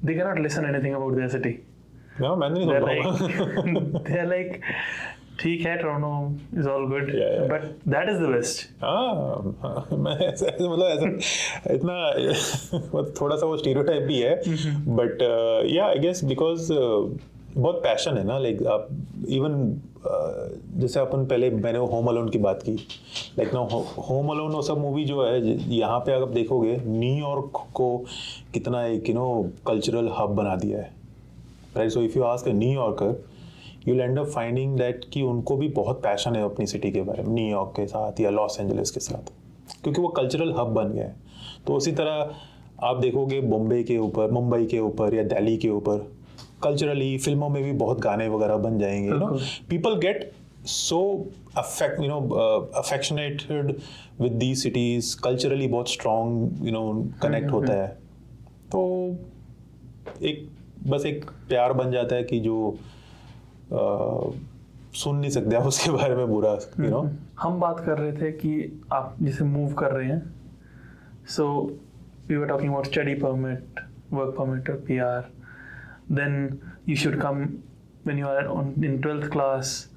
they cannot listen anything about their city. No, मैंने नहीं सुना। They're like, ठीक है, Toronto is all good, but that is the best. मैं मतलब ऐसा इतना थोड़ा सा वो स्टीरियोटाइप भी है, but yeah, I guess because बहुत पैशन है ना, लाइक आप इवन जैसे अपन पहले मैंने होम अलोन की बात की, लाइक ना होम अलोन वो सब मूवी जो है, यहाँ पे अगर देखोगे न्यूयॉर्क को कितना एक कल्चरल हब बना दिया है, right? So if you ask a New Yorker, you'll end up finding that कि उनको भी बहुत पैशन है अपनी सिटी के बारे में, न्यूयॉर्क के साथ या लॉस एंजलिस के साथ, क्योंकि वो कल्चरल हब बन गया है। तो उसी तरह आप देखोगे मुंबई के ऊपर या दिल्ली के ऊपर कल्चरली फिल्मों में भी बहुत गाने वगैरह बन जाएंगे, people get so affectionated with these cities, culturally बहुत strong, connect होता है, तो बस एक प्यार बन जाता है कि जो सुन नहीं सकते आप उसके बारे में बुरा, हम बात कर रहे थे कि आप जैसे मूव कर रहे हैं, so we were talking about study permit, work permit और PR, then you should come when you are in 12th class,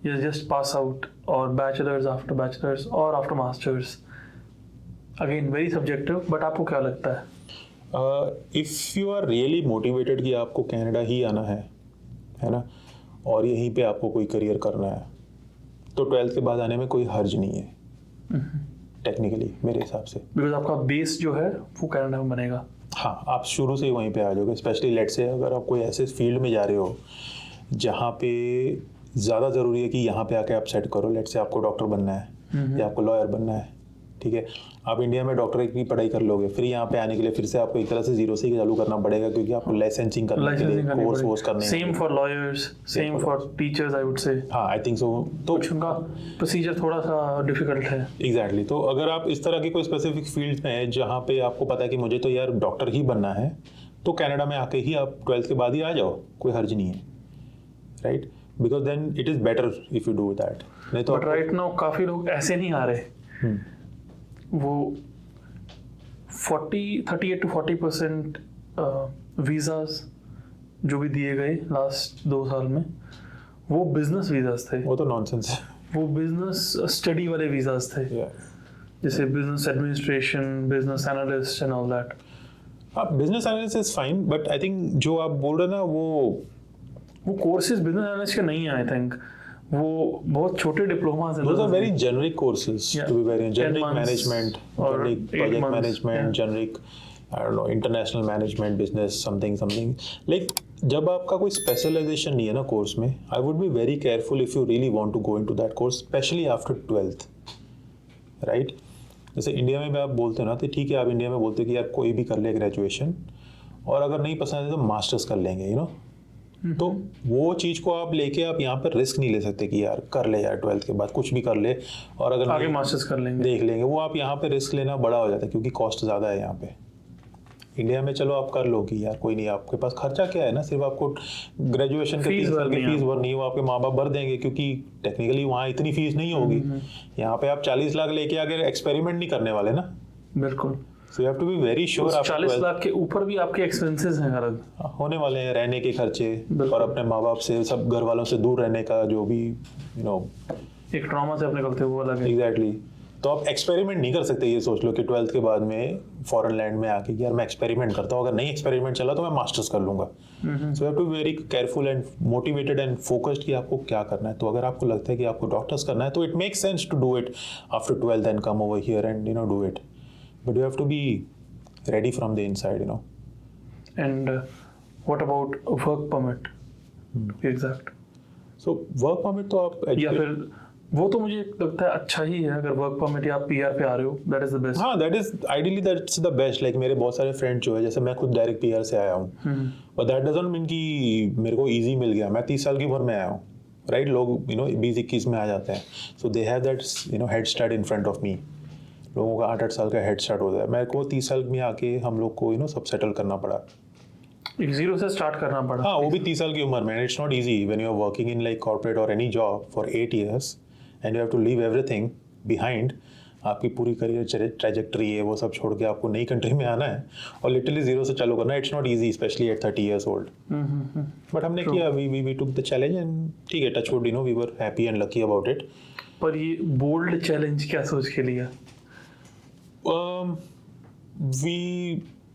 you just pass out, or bachelor's after bachelor's or after master's, again very subjective, but आपको क्या लगता है? If you are really motivated कि आपको Canada ही आना है ना, और यहीं पे आपको कोई करियर करना है, तो 12th के बाद आने में कोई हर्ज नहीं है टेक्निकली मेरे हिसाब से, बिकॉज आपका बेस जो है वो कनाडा में बनेगा। हाँ, आप शुरू से ही वहीं पे आ जाओगे, स्पेशली लेट से अगर आप कोई ऐसे फील्ड में जा रहे हो जहाँ पे ज़्यादा ज़रूरी है कि यहाँ पे आके आप सेट करो। लेट से आपको डॉक्टर बनना है या आपको लॉयर बनना है, ठीक है, आप इंडिया में डॉक्टर की पढ़ाई कर लोगे, फिर यहाँ पे आने के लिए फिर से आपको एक तरह से जीरो से ही चालू करना पड़ेगा, क्योंकि आपको लाइसेंसिंग करने के लिए कोर्स करने, same for lawyers, same for teachers, I would से। हाँ, आई थिंक सो। तो उनका प्रोसीजर थोड़ा सा डिफिकल्ट है। एग्जैक्टली। तो अगर आप इस तरह की कोई स्पेसिफिक फील्ड में है जहाँ पे आपको पता है कि मुझे तो यार डॉक्टर ही बनना है, तो कनाडा में आके ही आप 12th के बाद ही आ जाओ, कोई हर्ज नहीं है, right, because then it is better if you do that. नहीं तो बट राइट नाउ काफ़ी लोग ऐसे नहीं आ रहे, वो 38 to 40% वीज़ाज जो भी दिए गए लास्ट 2 साल में, वो बिजनेस वीज़ाज थे। वो तो नॉनसेंस है, वो बिजनेस स्टडी वाले वीज़ाज थे, जैसे business administration, business analyst and all that. Business analyst is fine, but I think जो आप बोल रहे हैं ना, वो कोर्सेज बिजनेस एनालिस्ट के नहीं है, आई थिंक वो बहुत छोटे डिप्लोमास हैं। Those are very generic courses, to be very generic management, generic project management, generic, I don't know, international management, business, something. Like जब आपका कोई specialization नहीं है ना कोर्स में, I would be very careful if you really want to go into that course, especially after 12th, right? जैसे India में भी आप बोलते हो ना, तो ठीक है, आप इंडिया में बोलते हो कि यार कोई भी कर ले ग्रेजुएशन, और अगर नहीं पसंद है तो मास्टर्स कर लेंगे, तो वो चीज़ को आप लेके आप यहाँ पर रिस्क नहीं ले सकते कि यार कर ले, यार 12th के बाद कुछ भी कर ले और अगर आगे मास्टर्स कर लेंगे, देख लेंगे, वो आप यहाँ पे रिस्क लेना बड़ा हो जाता है, क्योंकि कॉस्ट ज़्यादा है यहाँ पे। इंडिया में चलो आप कर लो कि यार कोई नहीं, आपके पास खर्चा क्या है ना, सिर्फ आपको ग्रेजुएशन के 3 साल की फीस भरनी है, वो आपके माँ बाप भर देंगे, क्योंकि टेक्निकली वहाँ इतनी फीस नहीं होगी। यहाँ पे आप 40 लाख लेके आगे एक्सपेरिमेंट नहीं करने वाले ना। बिल्कुल। So you have to be very sure। 40 lakh के ऊपर भी आपके एक्सपेंसेस हैं अलग होने वाले हैं, रहने के खर्चे और अपने माँ बाप से, सब घर वालों से दूर रहने का जो भी एक ट्रॉमा से अपने निकलते वो अलग है। एग्जैक्टली। तो आप एक्सपेरिमेंट नहीं कर सकते, ये सोच लो कि 12th के बाद में फॉरेन लैंड में आके यार मैं एक्सपेरिमेंट करता हूँ, अगर नहीं एक्सपेरिमेंट चला तो मैं मास्टर्स कर लूंगा। So you have to be very careful and motivated and focused कि आपको क्या करना है। तो अगर आपको लगता है कि आपको डॉक्टर्स करना है, तो it makes sense to do it after 12th and come over here and do it, but you have to be ready from the inside, And what about work permit? To be exact. So work permit तो आप या फिर वो तो मुझे लगता है अच्छा ही है, अगर वर्क परमिट या PR पे आ रहे हो, that is the best. हाँ, that is ideally that's the best. Like मेरे बहुत सारे फ्रेंड जो है, जैसे मैं खुद डायरेक्ट PR से आया हूँ, but that doesn't mean कि मेरे को easy मिल गया। मैं 30 साल की उम्र में आया हूँ, right? लोग 20-21 में आ जाते हैं, so they have that head start in front of me. लोगों का 8-8 साल का हेड स्टार्ट होता है, मेरे को 30 साल में आके हम लोग को सब सेटल करना पड़ा, जीरो से स्टार्ट करना पड़ा। हाँ, वो भी 30 साल की उम्र में। It's not easy when you are working in like corporate और any job for 8 years and you have to leave everything behind. आपकी पूरी करियर ट्रैजेक्टरी है, वो सब छोड़ के आपको नई कंट्री में आना है और लिटरली जीरो से चालू करना है। It's not easy, specially at 30 years old। बट हमने किया, we took the challenge and ठीक है, touch wood, we were happy and lucky about it. पर ये बोल्ड चैलेंज क्या सोच के लिया?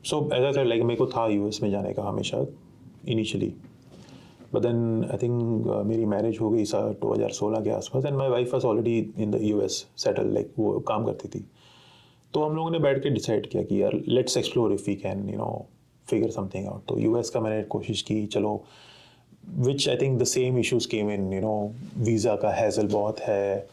So as I said, like मेरे को था US में जाने का हमेशा initially, but then I think मेरी मैरिज हो गई 2016 के आसपास and my wife was already in the US settle, like वो काम करती थी। तो हम लोगों ने बैठ के डिसाइड किया कि यार let's explore if we can figure something out. तो US का मैंने कोशिश की, चलो, which I think the same issues came in, visa का हैसल बहुत है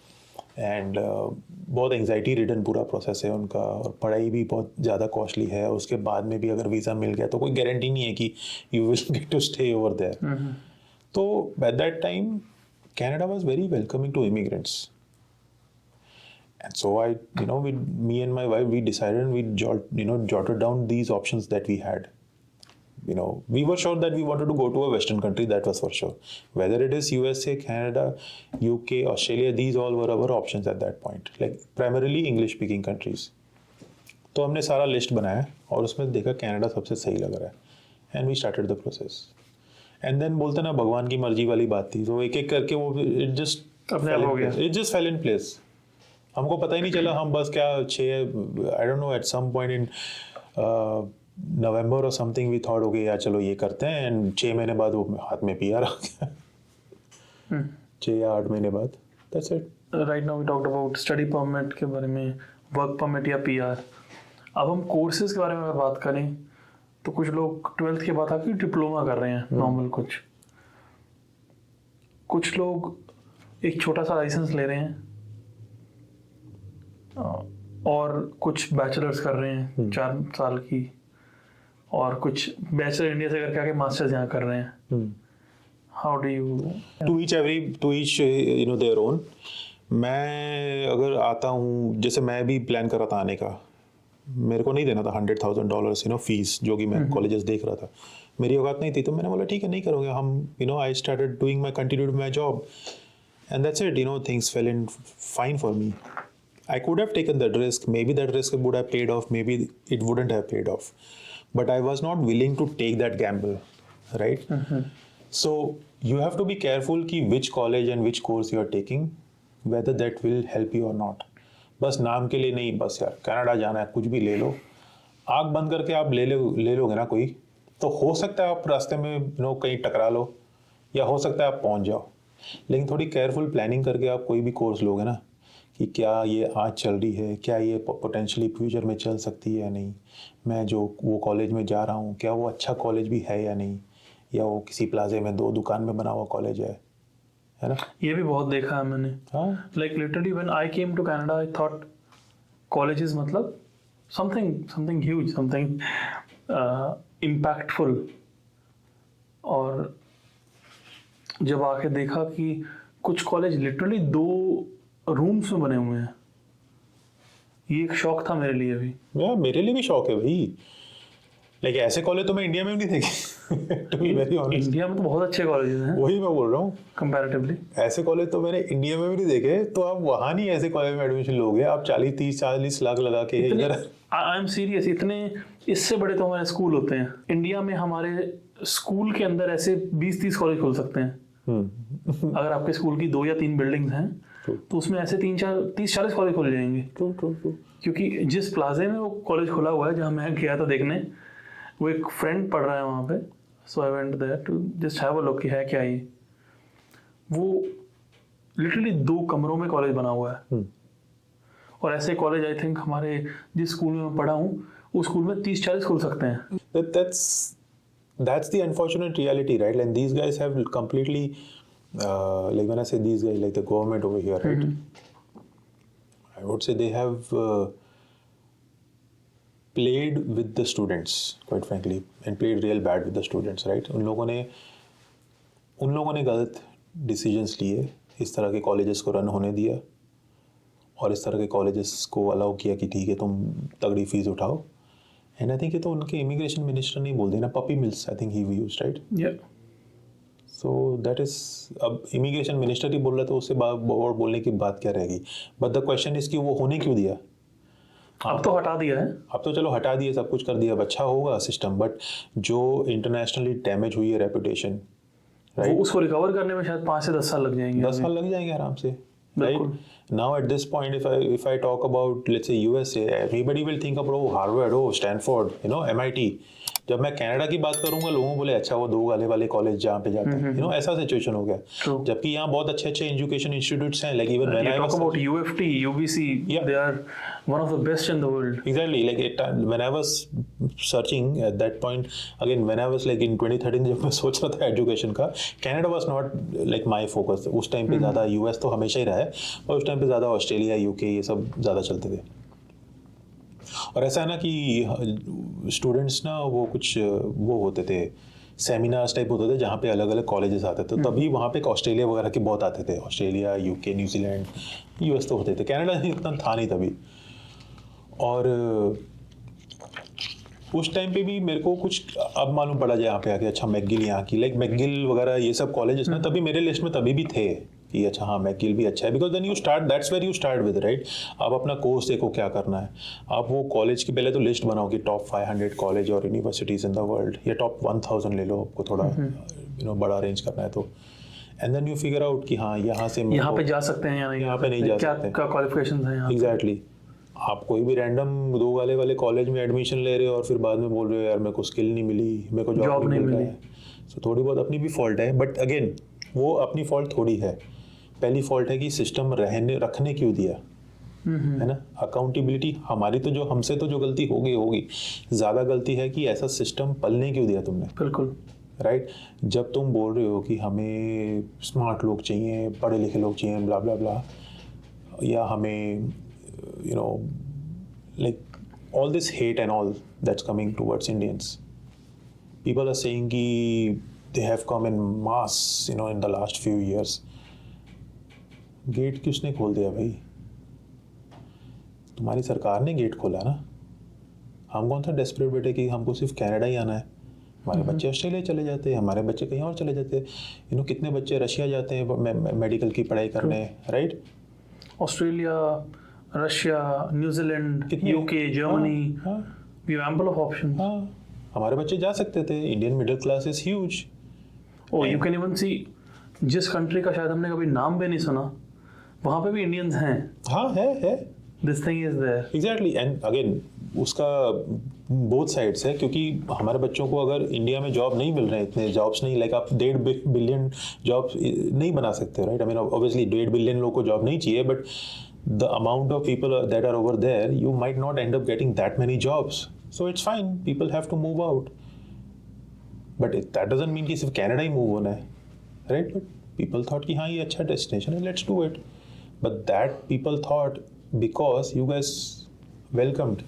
एंड बहुत एंग्जाइटी रिडन पूरा प्रोसेस है उनका, और पढ़ाई भी बहुत ज़्यादा कॉस्टली है। उसके बाद में भी अगर वीज़ा मिल गया तो कोई गारंटी नहीं है कि you will get to stay over there. तो at that time Canada was very welcoming to immigrants. And so me and my wife, we decided and we jotted down these options that we had. We were sure that we wanted to go to a Western country, that was for sure. Whether it is USA, Canada, UK, Australia, these all were our options at that point. Like primarily English speaking countries. तो हमने सारा list बनाया और उसमें देखा Canada सबसे सही लग रहा है and we started the process and then बोलते ना भगवान की मर्जी वाली बात थी तो एक एक करके वो it just fell in place हमको पता ही नहीं चला हम बस क्या I don't know at some point in November और समथिंग वी थॉट हो गया यार चलो ये करते हैं एंड 6 महीने बाद वो हाथ में पीआर आ गया 6 या 8 महीने बाद that's it right now we talked about study permit के बारे में वर्क परमिट या पीआर अब हम कोर्सेज के बारे में अगर बात करें तो कुछ लोग 12th के बाद आके डिप्लोमा कर रहे हैं नॉर्मल कुछ लोग एक छोटा सा लाइसेंस ले रहे हैं और कुछ बैचलर्स कर रहे हैं 4 साल की और कुछ बैचलर इंडिया से करके आके मास्टर्स यहाँ कर रहे हैं how do you to each their own मैं अगर आता हूँ जैसे मैं भी प्लान कर रहा था आने का मेरे को नहीं देना था $100,000 फीस जो कि मैं कॉलेजेस देख रहा था मेरी औकात नहीं थी तो मैंने बोला ठीक है नहीं करोगे हम I started doing my continued my job and that's it things fail in fine for me I could have taken that risk. Maybe that risk would have paid off. Maybe it wouldn't have paid off. But I was not willing to take that gamble, right? So you have to be careful कि which college and which course you are taking, whether that will help you or not. बस नाम के लिए नहीं बस यार Canada जाना है कुछ भी ले लो आँख बंद करके आप ले लोगे ना कोई तो हो सकता है आप रास्ते में कहीं टकरा लो या हो सकता है आप पहुँच जाओ लेकिन थोड़ी केयरफुल प्लानिंग करके आप कोई भी कोर्स लोगे ना कि क्या ये आज चल रही है क्या ये पोटेंशली फ्यूचर में चल सकती है या नहीं मैं जो वो कॉलेज में जा रहा हूँ क्या वो अच्छा कॉलेज भी है या नहीं या वो किसी प्लाजे में 2 दुकान में बना हुआ कॉलेज है ना ये भी बहुत देखा है मैंने like literally when I came to Canada I thought colleges मतलब समथिंग ह्यूज समथिंग इम्पैक्टफुल और जब आके देखा कि कुछ कॉलेज लिटरली 2 रूम्स में बने हुए हैं ये एक शौक था मेरे लिए भी मेरे लिए भी शौक है भाई लेकिन ऐसे कॉलेज तो मैं इंडिया में भी नहीं देखे इंडिया में तो बहुत अच्छे कॉलेजेस हैं वही मैं बोल रहा हूँ कंपैरेटिवली ऐसे कॉलेज तो मैंने इंडिया में भी नहीं देखे तो आप वहाँ नहीं ऐसे कॉलेज में एडमिशन लोगे आप 40 लाख लगा के इधर आई एम सीरियस इतने इससे बड़े तो हमारे स्कूल होते हैं इंडिया में हमारे स्कूल के अंदर ऐसे 20-30 कॉलेज खोल सकते हैं अगर आपके स्कूल की 2 या 3 बिल्डिंग्स हैं तो उसमें ऐसे 30-40 कॉलेज खोल जाएंगे क्योंकि जिस प्लाजे में वो कॉलेज खुला हुआ है जहाँ मैं गया था देखने वो एक फ्रेंड पढ़ रहा है वहाँ पे so I went there to just have a look कि है क्या ये वो लिटरली 2 कमरों में कॉलेज बना हुआ है और ऐसे कॉलेज आई थिंक हमारे जिस स्कूल में मैं पढ़ा हूँ उस स्कूल में 30-40 खुल सकते हैं That's the unfortunate reality, right? And these guys have completely like when I say these guys, like the government over here, right? I would say they have played with the students, quite frankly, and played real bad with the students, right? उन लोगों ने गलत decisions लिए इस तरह के colleges को run होने दिया और इस तरह के colleges को allow किया कि ठीक है तुम तगड़ी फीस उठाओ एंड आई थिंक ये तो उनके इमिग्रेशन मिनिस्टर नहीं बोलते ना puppy mills I think he used right so that is अब इमिग्रेशन मिनिस्टर ही बोल रहा तो उससे और बोलने की बात क्या रहेगी बट द क्वेश्चन इज कि वो होने क्यों दिया अब तो हटा दिया है अब तो चलो हटा दिया सब कुछ कर दिया अच्छा होगा सिस्टम बट जो इंटरनेशनली डैमेज हुई है रेपुटेशन राइट उसको रिकवर करने में शायद 5 से 10 साल लग जाएंगे 10 साल लग जाएंगे आराम से right now at this point if I talk about let's say USA everybody will think about Harvard Stanford MIT जब मैं कनाडा की बात करूंगा लोगों बोले अच्छा वो 2 गाले वाले कॉलेज जहाँ पे जाते हैं ऐसा सिचुएशन हो गया जबकि यहाँ बहुत अच्छे एजुकेशन इंस्टीट्यूट्स हैं like even when I talk about UFT UBC they are one of the best in the world exactly like when I was searching at that point again when I was like in 2013 जब मैं सोच रहा था education का Canada was not like my focus उस time पे ज़्यादा US तो हमेशा ही रहा है और उस टाइम पे ज़्यादा ऑस्ट्रेलिया UK ये सब ज़्यादा चलते थे और ऐसा है ना कि स्टूडेंट्स ना वो कुछ वो होते थे सेमिनार्स टाइप होते थे जहाँ पे अलग अलग कॉलेजेस आते थे, तभी वहाँ पे ऑस्ट्रेलिया वगैरह के बहुत आते थे, ऑस्ट्रेलिया, यूके, न्यूजीलैंड, यूएस तो होते थे, कनाडा इतना था नहीं तभी। और उस टाइम पे भी मेरे को कुछ अब मालूम पड़ा यहाँ पे आके, अच्छा मैकगिल यहाँ की, लाइक मैकगिल वगैरह ये सब कॉलेजेस ना तभी मेरे लिस्ट में तभी भी थे कि अच्छा हाँ मैकगिल भी अच्छा है, because then you start, that's where you start with, right. आप अपना कोर्स देखो क्या करना है, आप वो कॉलेज की पहले तो लिस्ट बनाओ कि टॉप 500 कॉलेज और यूनिवर्सिटीज इन द वर्ल्ड, या टॉप 1000 ले लो, आपको थोड़ा बड़ा रेंज करना है तो, and then you figure out कि हाँ यहाँ से यहाँ पे जा सकते हैं या नहीं, यहाँ पे नहीं जा सकते, क्या क्वालिफिकेशंस हैं यहाँ। एग्जैक्टली। आप कोई भी रैंडम दो वाले कॉलेज में एडमिशन ले रहे हो और फिर बाद में बोल रहे हो यार मेरे को स्किल नहीं मिली, मेरे को जॉब नहीं मिली, सो थोड़ी बहुत अपनी भी फॉल्ट है, बट अगेन वो अपनी फॉल्ट थोड़ी है, पहली फॉल्ट है कि सिस्टम रखने क्यों दिया, है ना। अकाउंटेबिलिटी हमारी तो, जो हमसे तो जो गलती होगी, ज़्यादा गलती है कि ऐसा सिस्टम पलने क्यों दिया तुमने। बिल्कुल राइट। जब तुम बोल रहे हो कि हमें स्मार्ट लोग चाहिए, पढ़े लिखे लोग चाहिए, ब्ला ब्ला ब्ला, या हमें like all this hate and all that's coming towards Indians, people are saying कि they have come in mass in the last few years. Gate किसने खोल दिया भाई? तुम्हारी सरकार ने गेट खोला ना। हम कौन सा डेस्परेट बेटे कि हमको सिर्फ कनाडा ही आना है, हमारे बच्चे ऑस्ट्रेलिया चले जाते हैं, हमारे बच्चे कहीं और चले जाते हैं, कितने बच्चे रशिया जाते हैं मेडिकल की पढ़ाई करने, right. Australia, Russia, New Zealand, UK, Germany, we have ample of options. हमारे बच्चे जा सकते थे। Indian middle class is huge. और यू कैन इवन सी, जिस कंट्री का शायद हमने कभी नाम भी नहीं सुना, वहाँ पे भी इंडियंस हैं। हाँ है। This thing is there. Exactly. And again उसका बोथ साइड्स है, क्योंकि हमारे बच्चों को अगर इंडिया में जॉब नहीं मिल रहे हैं, इतने जॉब्स नहीं, लाइक आप 1.5 बिलियन जॉब नहीं बना सकते, right. I mean obviously 1.5 billion लोगों को जॉब नहीं चाहिए, but the amount of people that are over there, you might not end up getting that many jobs. So it's fine. People have to move out. But that doesn't mean कि सिर्फ Canada ही move होना है, right? But people thought कि हाँ ये अच्छा destination है, let's do it. But that people thought because you guys welcomed,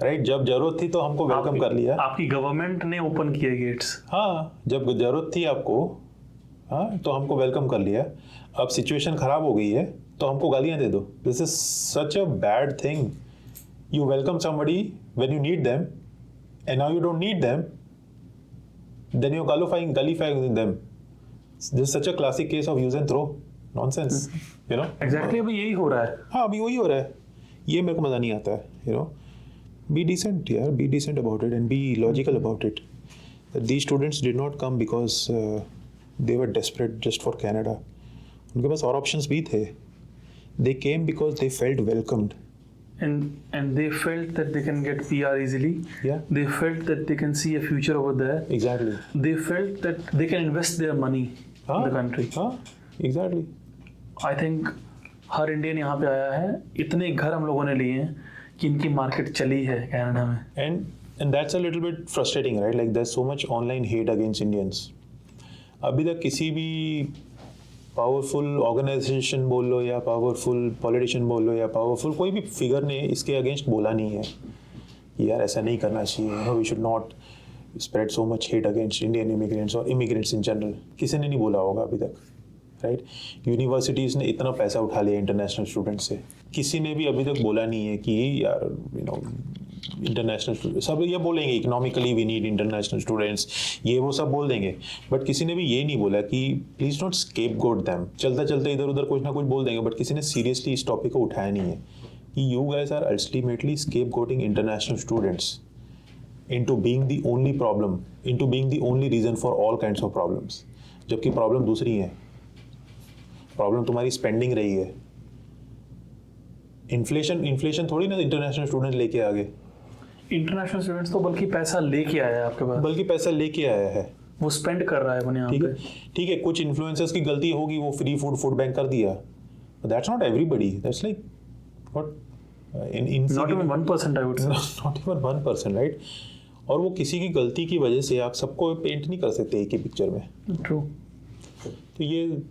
right? जब जरूरत थी तो हमको वेलकम कर लिया। आपकी गवर्नमेंट ने ओपन किए गेट्स। हाँ, जब जरूरत थी आपको, हाँ, तो हमको वेलकम कर लिया। अब सिचुएशन खराब हो गई है तो हमको गालियां दे दो। This is such a bad thing. You welcome somebody when you need them, and now you don't need them, then you qualifying them. This is such a classic case of use and throw nonsense, Exactly, अभी यही हो रहा है। हाँ, अभी वही हो रहा है। ये मेरे को मजा नहीं आता है, Be decent, यार, be decent about it and be logical about it. These students did not come because they were desperate just for Canada. उनके पास और options भी थे. They came because they felt welcomed. And they felt that they can get PR easily. Yeah. They felt that they can see a future over there. Exactly. They felt that they can invest their money in the country. Exactly. I think her Indian यहाँ पे आया है, इतने घर हम लोगों ने लिए हैं कि इनकी मार्केट चली है कनाडा में. And that's a little bit frustrating, right? Like there's so much online hate against Indians. अभी तक किसी भी पावरफुल ऑर्गेनाइजेशन बोल लो या पावरफुल पॉलिटिशियन बोल लो या पावरफुल कोई भी फिगर ने इसके अगेंस्ट बोला नहीं है कि यार ऐसा नहीं करना चाहिए, we should not spread so much hate against Indian immigrants और इमिग्रेंट्स इन जनरल. किसी ने नहीं बोला होगा अभी तक, राइट. यूनिवर्सिटीज़ ने इतना पैसा उठा लिया इंटरनेशनल स्टूडेंट से, किसी ने भी अभी तक बोला नहीं है कि यार इंटरनेशनल, सब ये बोलेंगे economically we need international students, ये वो सब बोल देंगे, बट किसी ने भी ये नहीं बोला कि प्लीज़ नॉट स्केपगोट देम. चलते चलते इधर उधर कुछ ना कुछ बोल देंगे, बट किसी ने सीरियसली इस टॉपिक को उठाया नहीं है कि you guys are ultimately scapegoating international students into being the only problem, into being the only reason for all kinds of problems. जबकि प्रॉब्लम दूसरी है, प्रॉब्लम तुम्हारी स्पेंडिंग रही है. इन्फ्लेशन थोड़ी ना इंटरनेशनल स्टूडेंट लेके आ गए. इंटरनेशनल स्टूडेंट्स तो बल्कि पैसा लेके आया है आपके पास, बल्कि पैसा लेके आया है, वो स्पेंड कर रहा है अपने यहाँ पे. ठीक है, कुछ इन्फ्लुएंसर्स की गलती होगी, वो फ्री फूड बैंक कर दिया. That's not everybody. That's like what not even 1% I would say. Not even 1%, right? और वो किसी की गलती की वजह से आप सबको पेंट नहीं कर सकते एक ही पिक्चर में. True. तो ये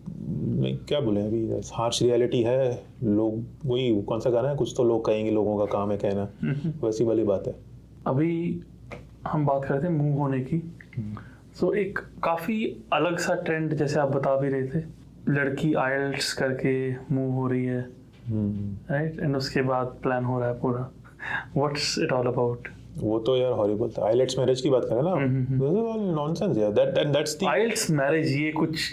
क्या बोले, अभी हार्श रियलिटी है. लोग वही कौन सा गाना है, कुछ तो लोग कहेंगे, लोगों का काम है कहना, वैसी वाली बात है. अभी हम बात कर रहे थे मूव होने की. सो एक काफ़ी अलग सा ट्रेंड जैसे आप बता भी रहे थे, लड़की आइल्ट्स करके मूव हो रही है, राइट, एंड उसके बाद प्लान हो रहा है पूरा. What's it all about? वो तो यार हॉरिबल था. आइलेट्स मैरिज की बात करें ना, दिस इज ऑल नॉनसेंस यार. दैट्स द आइल्ट्स मैरिज,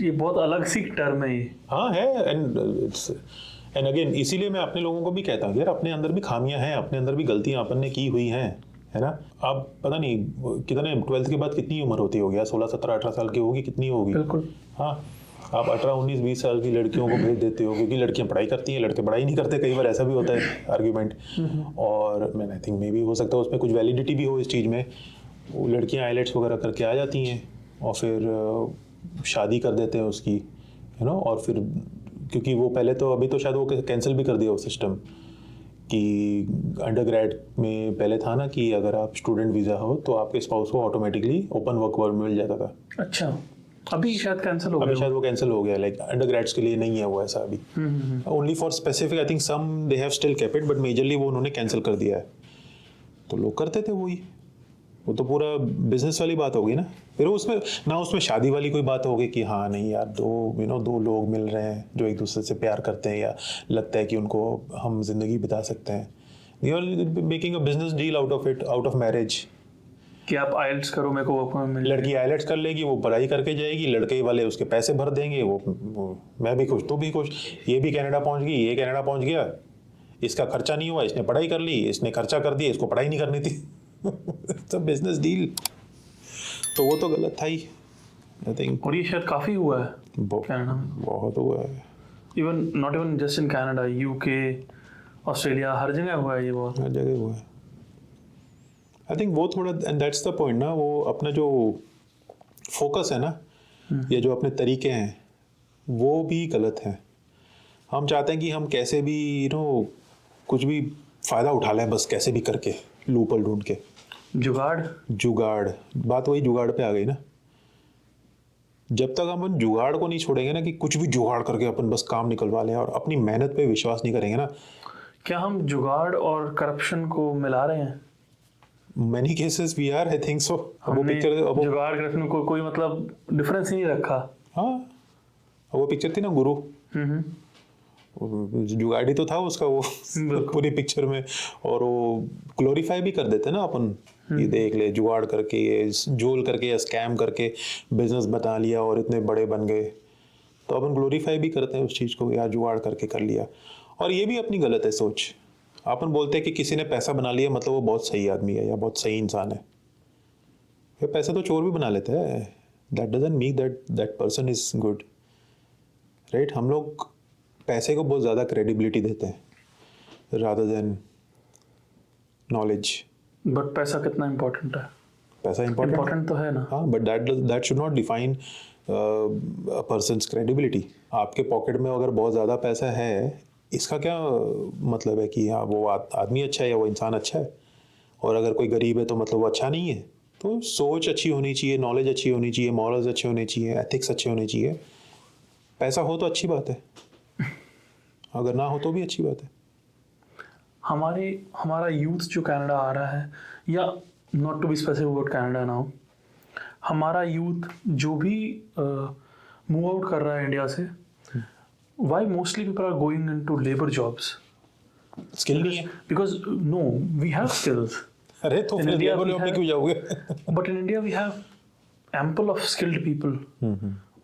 ये बहुत अलग सी टर्म है ये. हाँ है. एंड अगेन इसीलिए मैं अपने लोगों को भी कहता हूँ यार, अपने अंदर भी खामियां हैं, अपने अंदर भी गलतियां अपन ने की हुई हैं, है ना. आप पता नहीं कितने 12th के बाद कितनी उम्र होती होगी, 16 17 18 साल की होगी, कितनी होगी. बिल्कुल. हाँ, आप 18 19 20 साल की लड़कियों को भेज देते हो, क्योंकि लड़कियां पढ़ाई करती हैं, लड़के पढ़ाई नहीं करते. कई बार ऐसा भी होता है आर्ग्यूमेंट. और मैं आई थिंक मे बी हो सकता है उसमें कुछ वैलिडिटी भी हो इस चीज़ में. वो लड़कियां आइलेट्स वगैरह करके आ जाती हैं और फिर शादी कर देते हैं उसकी, यू नो. और फिर क्योंकि वो पहले तो, अभी तो शायद वो कैंसिल भी कर दिया वो सिस्टम कि अंडरग्रेड में पहले था ना कि अगर आप स्टूडेंट वीज़ा हो तो आपके स्पाउस को ऑटोमेटिकली ओपन वर्क परमिट मिल जाता था. अच्छा, अभी शायद कैंसिल हो गया. अभी शायद वो कैंसिल हो गया. लाइक अंडरग्रेड्स के लिए नहीं है वो ऐसा अभी. Only for specific, I think some they have still kept it, but majorly वो उन्होंने कैंसिल कर दिया है. तो लोग करते थे वही. वो तो पूरा बिजनेस वाली बात होगी ना. फिर उसमें शादी वाली कोई बात होगी कि हाँ नहीं यार, दो लोग मिल रहे हैं जो एक दूसरे से प्यार करते हैं या लगता है कि उनको हम जिंदगी बिता सकते हैं. You are making a business deal out of it, out of marriage. कि आप आइल्ट्स करो, मेरे को वर्क परमिट मिल. लड़की आइलेट्स कर लेगी, वो पढ़ाई करके जाएगी, लड़के वाले उसके पैसे भर देंगे, वो मैं भी खुश, तू भी खुश. ये भी कनाडा पहुंच गई, ये कनाडा पहुंच गया, इसका खर्चा नहीं हुआ, इसने पढ़ाई कर ली, इसने खर्चा कर दिया, इसको पढ़ाई नहीं करनी थी. तो बिजनेस डील, तो वो तो गलत था ही, आई थिंक. और ये शायद काफ़ी हुआ है कनाडा में. बहुत हुआ है. Even not even just in Canada, UK, Australia, हर जगह हुआ है ये. बहुत हर जगह हुआ है. आई थिंक वो थोड़ा, एंड दैट्स द पॉइंट ना, वो अपना जो फोकस है ना, या जो अपने तरीके हैं, वो भी गलत हैं. हम चाहते हैं कि हम कैसे भी कुछ भी फ़ायदा उठा लें, बस कैसे भी करके लूपल ढूंढ के. जुगाड़, बात वही जुगाड़ पे आ गई ना. जब तक हम जुगाड़ को नहीं छोड़ेंगे ना, कि कुछ भी जुगाड़ करके अपन बस काम निकलवा लें और अपनी मेहनत पे विश्वास नहीं करेंगे ना. क्या हम जुगाड़ और करप्शन को मिला रहे हैं? Many cases we are, I think so. हमने जुगाड़ करप्शन को कोई मतलब डिफरेंस ही नहीं रखा. हाँ, वो पिक्चर थी ना गुरु, जुगाड़ी तो था उसका वो पूरी पिक्चर में. और वो ग्लोरीफाई भी कर देते ना अपन, ये देख ले जुगाड़ करके, ये जोल करके या स्कैम करके बिजनेस बता लिया और इतने बड़े बन गए. तो अपन ग्लोरीफाई भी करते हैं उस चीज़ को, यार जुगाड़ करके कर लिया. और ये भी अपनी गलत है सोच. अपन बोलते हैं कि किसी ने पैसा बना लिया मतलब वो बहुत सही आदमी है या बहुत सही इंसान है. ये पैसा तो चोर भी बना लेते हैं. That doesn't mean that person is good, right. हम लोग पैसे को बहुत ज़्यादा क्रेडिबिलिटी देते हैं रादर देन नॉलेज. बट पैसा कितना इम्पोर्टेंट है? पैसा इम्पोर्टेंट तो है ना. हाँ, but that should not define a persons credibility. आपके पॉकेट में अगर बहुत ज़्यादा पैसा है, इसका क्या मतलब है कि हाँ वो आदमी अच्छा है या वो इंसान अच्छा है. और अगर कोई गरीब है तो मतलब वो अच्छा नहीं है. तो सोच अच्छी होनी चाहिए, नॉलेज अच्छी होनी चाहिए, मॉरल्स अच्छे होने चाहिए, एथिक्स अच्छे होने चाहिए. पैसा हो तो अच्छी बात है, अगर ना हो तो भी अच्छी बात है. हमारा यूथ जो कनाडा आ रहा है, या not to be specific about Canada now, हमारा यूथ जो भी मूव आउट कर रहा है इंडिया से, why mostly people are going into labor jobs? Skill नहीं है. Because no, we have skills. अरे तो फिर लेबर जॉब में क्यों जाओगे? But in India we have ample of skilled people.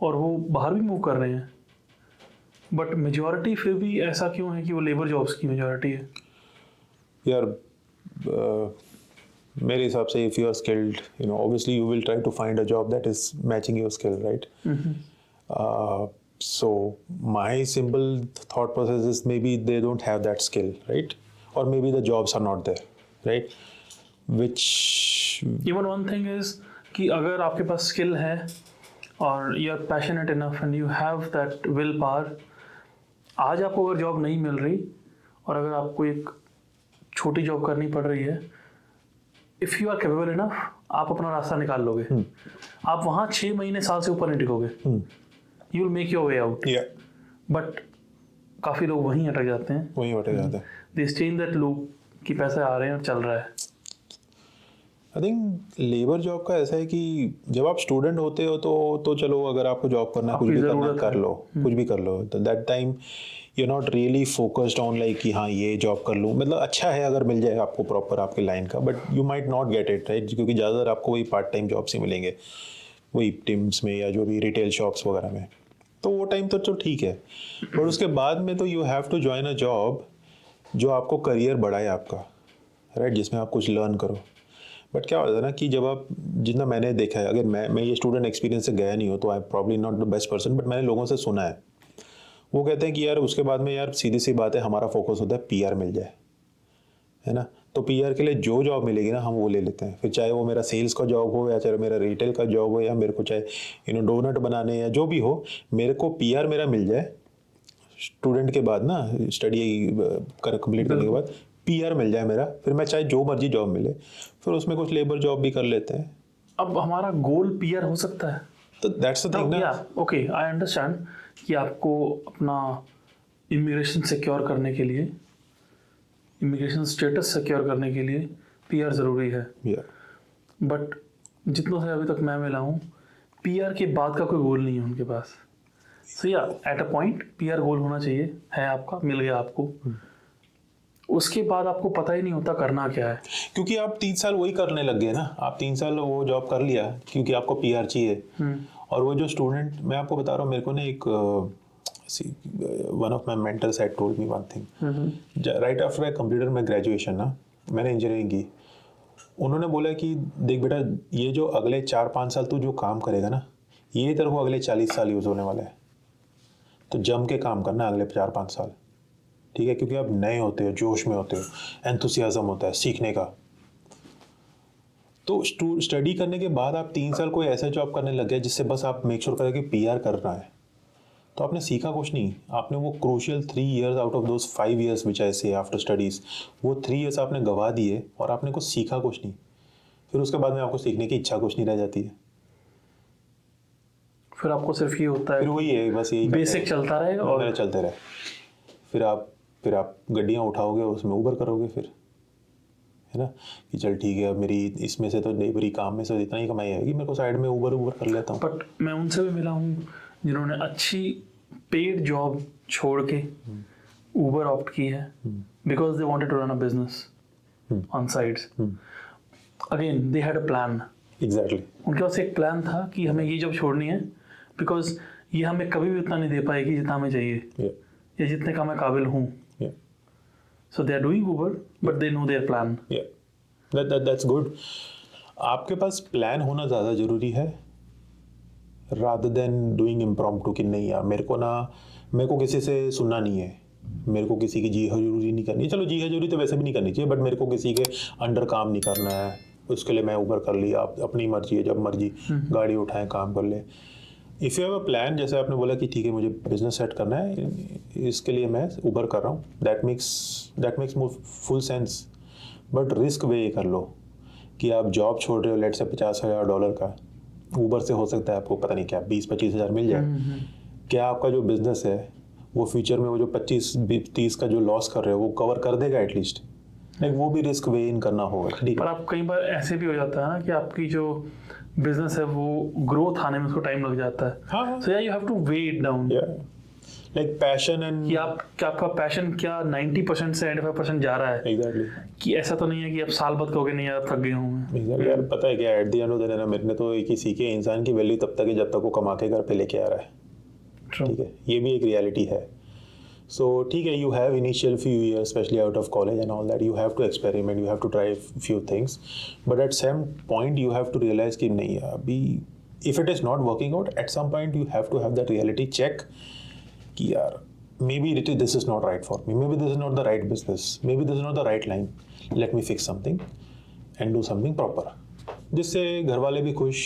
और वो बाहर भी मूव कर रहे हैं. But majority फिर भी ऐसा क्यों है कि वो लेबर जॉब्स की मेजॉरिटी है? यार मेरे हिसाब से if you are skilled, obviously you will try to find a job that is matching your skill, right? So my simple thought process is maybe they don't have that skill, right? Or maybe the jobs are not there, right? Which even one thing is कि अगर आपके पास skill है और you are passionate enough and you have that will power, आज आपको अगर job नहीं मिल रही और अगर आपको एक छोटी जॉब करनी पड़ रही है, if you are capable enough, आप अपना रास्ता निकाल लोगे. आप वहाँ 6 महीने साल से ऊपर नहीं टिकोगे. You will make your way out. Yeah. But काफ़ी लोग वहीं अटक जाते हैं. They stay in that loop कि पैसे आ रहे हैं और चल रहा है. आई थिंक लेबर जॉब का ऐसा है कि जब आप स्टूडेंट होते हो तो चलो, अगर आपको जॉब करना है, कुछ भी करना है, कर लो, कुछ भी कर लो। तो that time you not really focused on like कि हाँ ये जॉब कर लूँ। मतलब अच्छा है अगर मिल जाए आपको प्रॉपर आपके लाइन का, but you might not get it, right? क्योंकि ज़्यादातर आपको वही पार्ट टाइम जॉब्स ही मिलेंगे, वही टिम्स में या जो भी रिटेल शॉप्स वगैरह में। तो वो टाइम तो ठीक है, पर उसके बाद में तो you have to join a job जो आपको करियर बढ़ाए आपका, राइट? जिसमें आप कुछ लर्न करो। बट क्या होता है ना कि जब आप, जितना मैंने देखा है, अगर मैं ये स्टूडेंट एक्सपीरियंस से गया नहीं हूँ तो I probably not the best person, but मैंने लोगों से सुना है, वो कहते हैं कि यार उसके बाद में यार सीधी सी बात है, हमारा फोकस होता है पीआर मिल जाए, है ना? तो पीआर के लिए जो जॉब मिलेगी ना हम वो ले लेते हैं, फिर चाहे वो मेरा सेल्स का जॉब हो या चाहे मेरा रिटेल का जॉब हो, या मेरे को चाहे डोनट बनाने या जो भी हो, मेरे को पीआर मेरा मिल जाए। स्टूडेंट के बाद ना, स्टडी कंप्लीट करने के बाद पीआर मिल जाए मेरा, फिर मैं चाहे जो मर्जी जॉब मिले, फिर उसमें कुछ लेबर जॉब भी कर लेते हैं। अब हमारा गोल पीआर हो सकता है, तो दैट्स द थिंग ना। ओके, आई अंडरस्टैंड कि आपको अपना इमिग्रेशन सिक्योर करने के लिए, इमिग्रेशन स्टेटस सिक्योर करने के लिए पीआर ज़रूरी है। बट जितनों से अभी तक मैं मिला हूँ, पीआर के बाद का कोई गोल नहीं है उनके पास। सो या एट अ पॉइंट पीआर गोल होना चाहिए, है आपका, मिल गया आपको, उसके बाद आपको पता ही नहीं होता करना क्या है। क्योंकि आप 3 साल वही करने लग गए ना, आप 3 साल वो जॉब कर लिया क्योंकि आपको पीआर चाहिए। और वो जो स्टूडेंट, मैं आपको बता रहा हूँ, मेरे को ना एक one of my mentors had told me one thing right after I completed my graduation ना, मैंने इंजीनियरिंग की। उन्होंने बोला कि देख बेटा, ये जो अगले 4-5 साल तू जो काम करेगा ना, ये तेरे को अगले 40 साल यूज होने वाला है। तो जम के काम करना अगले 4-5 साल, ठीक है? क्योंकि आप नए होते हो, जोश में होते हो, एंथुसियाज्म होता है सीखने का। तो स्टडी करने के बाद आप 3 साल कोई ऐसा जॉब करने लग गए जिससे बस आप मेक श्योर करें कि पीआर करना है, तो आपने सीखा कुछ नहीं। आपने वो crucial 3 years out of those 5 years विच आई से आफ्टर स्टडीज, वो 3 years आपने गवा दिए और आपने कुछ सीखा कुछ नहीं। फिर उसके बाद में आपको सीखने की इच्छा कुछ नहीं रह जाती है। फिर आपको सिर्फ ये होता है, फिर वही है, बस यही बेसिक चलता रहेगा और चलते रहे। फिर आप गड्डियाँ उठाओगे, उसमें ऊबर करोगे, फिर है ना कि चल ठीक है, अब मेरी इसमें से तो लेबरी काम में से इतना ही कमाई आएगी, मेरे को साइड में ऊबर कर लेता हूँ। बट मैं उनसे भी मिला हूँ जिन्होंने अच्छी पेड जॉब छोड़ के ऊबर ऑप्ट की है, because they wanted to run a business on sides. Again they had a plan. Exactly, उनके पास एक प्लान था कि हमें ये जॉब छोड़नी है बिकॉज ये हमें कभी भी उतना नहीं दे पाएगी जितना हमें चाहिए या जितने का मैं काबिल हूँ। So they are doing Uber, but they know their plan. Yeah, that's good. आपके पास प्लान होना ज़्यादा ज़रूरी है rather than doing impromptu कि नहीं यार मेरे को किसी से सुनना नहीं है, मेरे को किसी की जी हजूरी नहीं करनी है। चलो जी हजूरी तो वैसे भी नहीं करनी चाहिए, बट मेरे को किसी के अंडर काम नहीं करना है, उसके लिए मैं ऊबर कर लिया। आप अपनी मर्जी है, जब मर्जी गाड़ी उठाएं, काम कर ले। If you have a plan, जैसे आपने बोला कि ठीक है मुझे बिजनेस सेट करना है, इसके लिए मैं ऊबर कर रहा हूँ, that makes more full sense. But risk वे कर लो कि आप जॉब छोड़ रहे हो, लेट से $50,000 का, ऊबर से हो सकता है आपको पता नहीं क्या 20-25 हज़ार मिल जाए। क्या आपका जो बिजनेस है वो फ्यूचर में वो जो 25-30 का जो लॉस कर रहे हो वो कवर कर देगा एटलीस्ट? लाइक वो भी रिस्क वे इन करना होगा। पर आप कई बार ऐसे भी हो जाता है ना कि आपकी जो बिजनेस है वो ग्रोथ आने में उसको टाइम लग जाता है। So you have to wait down, like passion and कि आपका पैशन क्या 90% से 95% जा रहा है। एग्जैक्टली, कि ऐसा तो नहीं है कि आप साल बाद कहोगे नहीं यार थक गया हूँ मैं। यार पता है क्या, at the end of the day ना, मैंने तो एक ही सीखी है, इंसान की वैल्यू तब तक है जब तक वो कमा के घर पे लेके आ रहा है। ठीक है, ये भी एक रियलिटी है। So ठीक है, you have initial few years, especially out of college and all that, you have to experiment, you have to try few things, but at some point you have to realize कि नहीं अभी, if it is not working out, at some point you have to have that reality check कि यार maybe this is not right for me, maybe this is not the right business, maybe this is not the right line, let me fix something and do something proper, जिससे घर वाले भी खुश,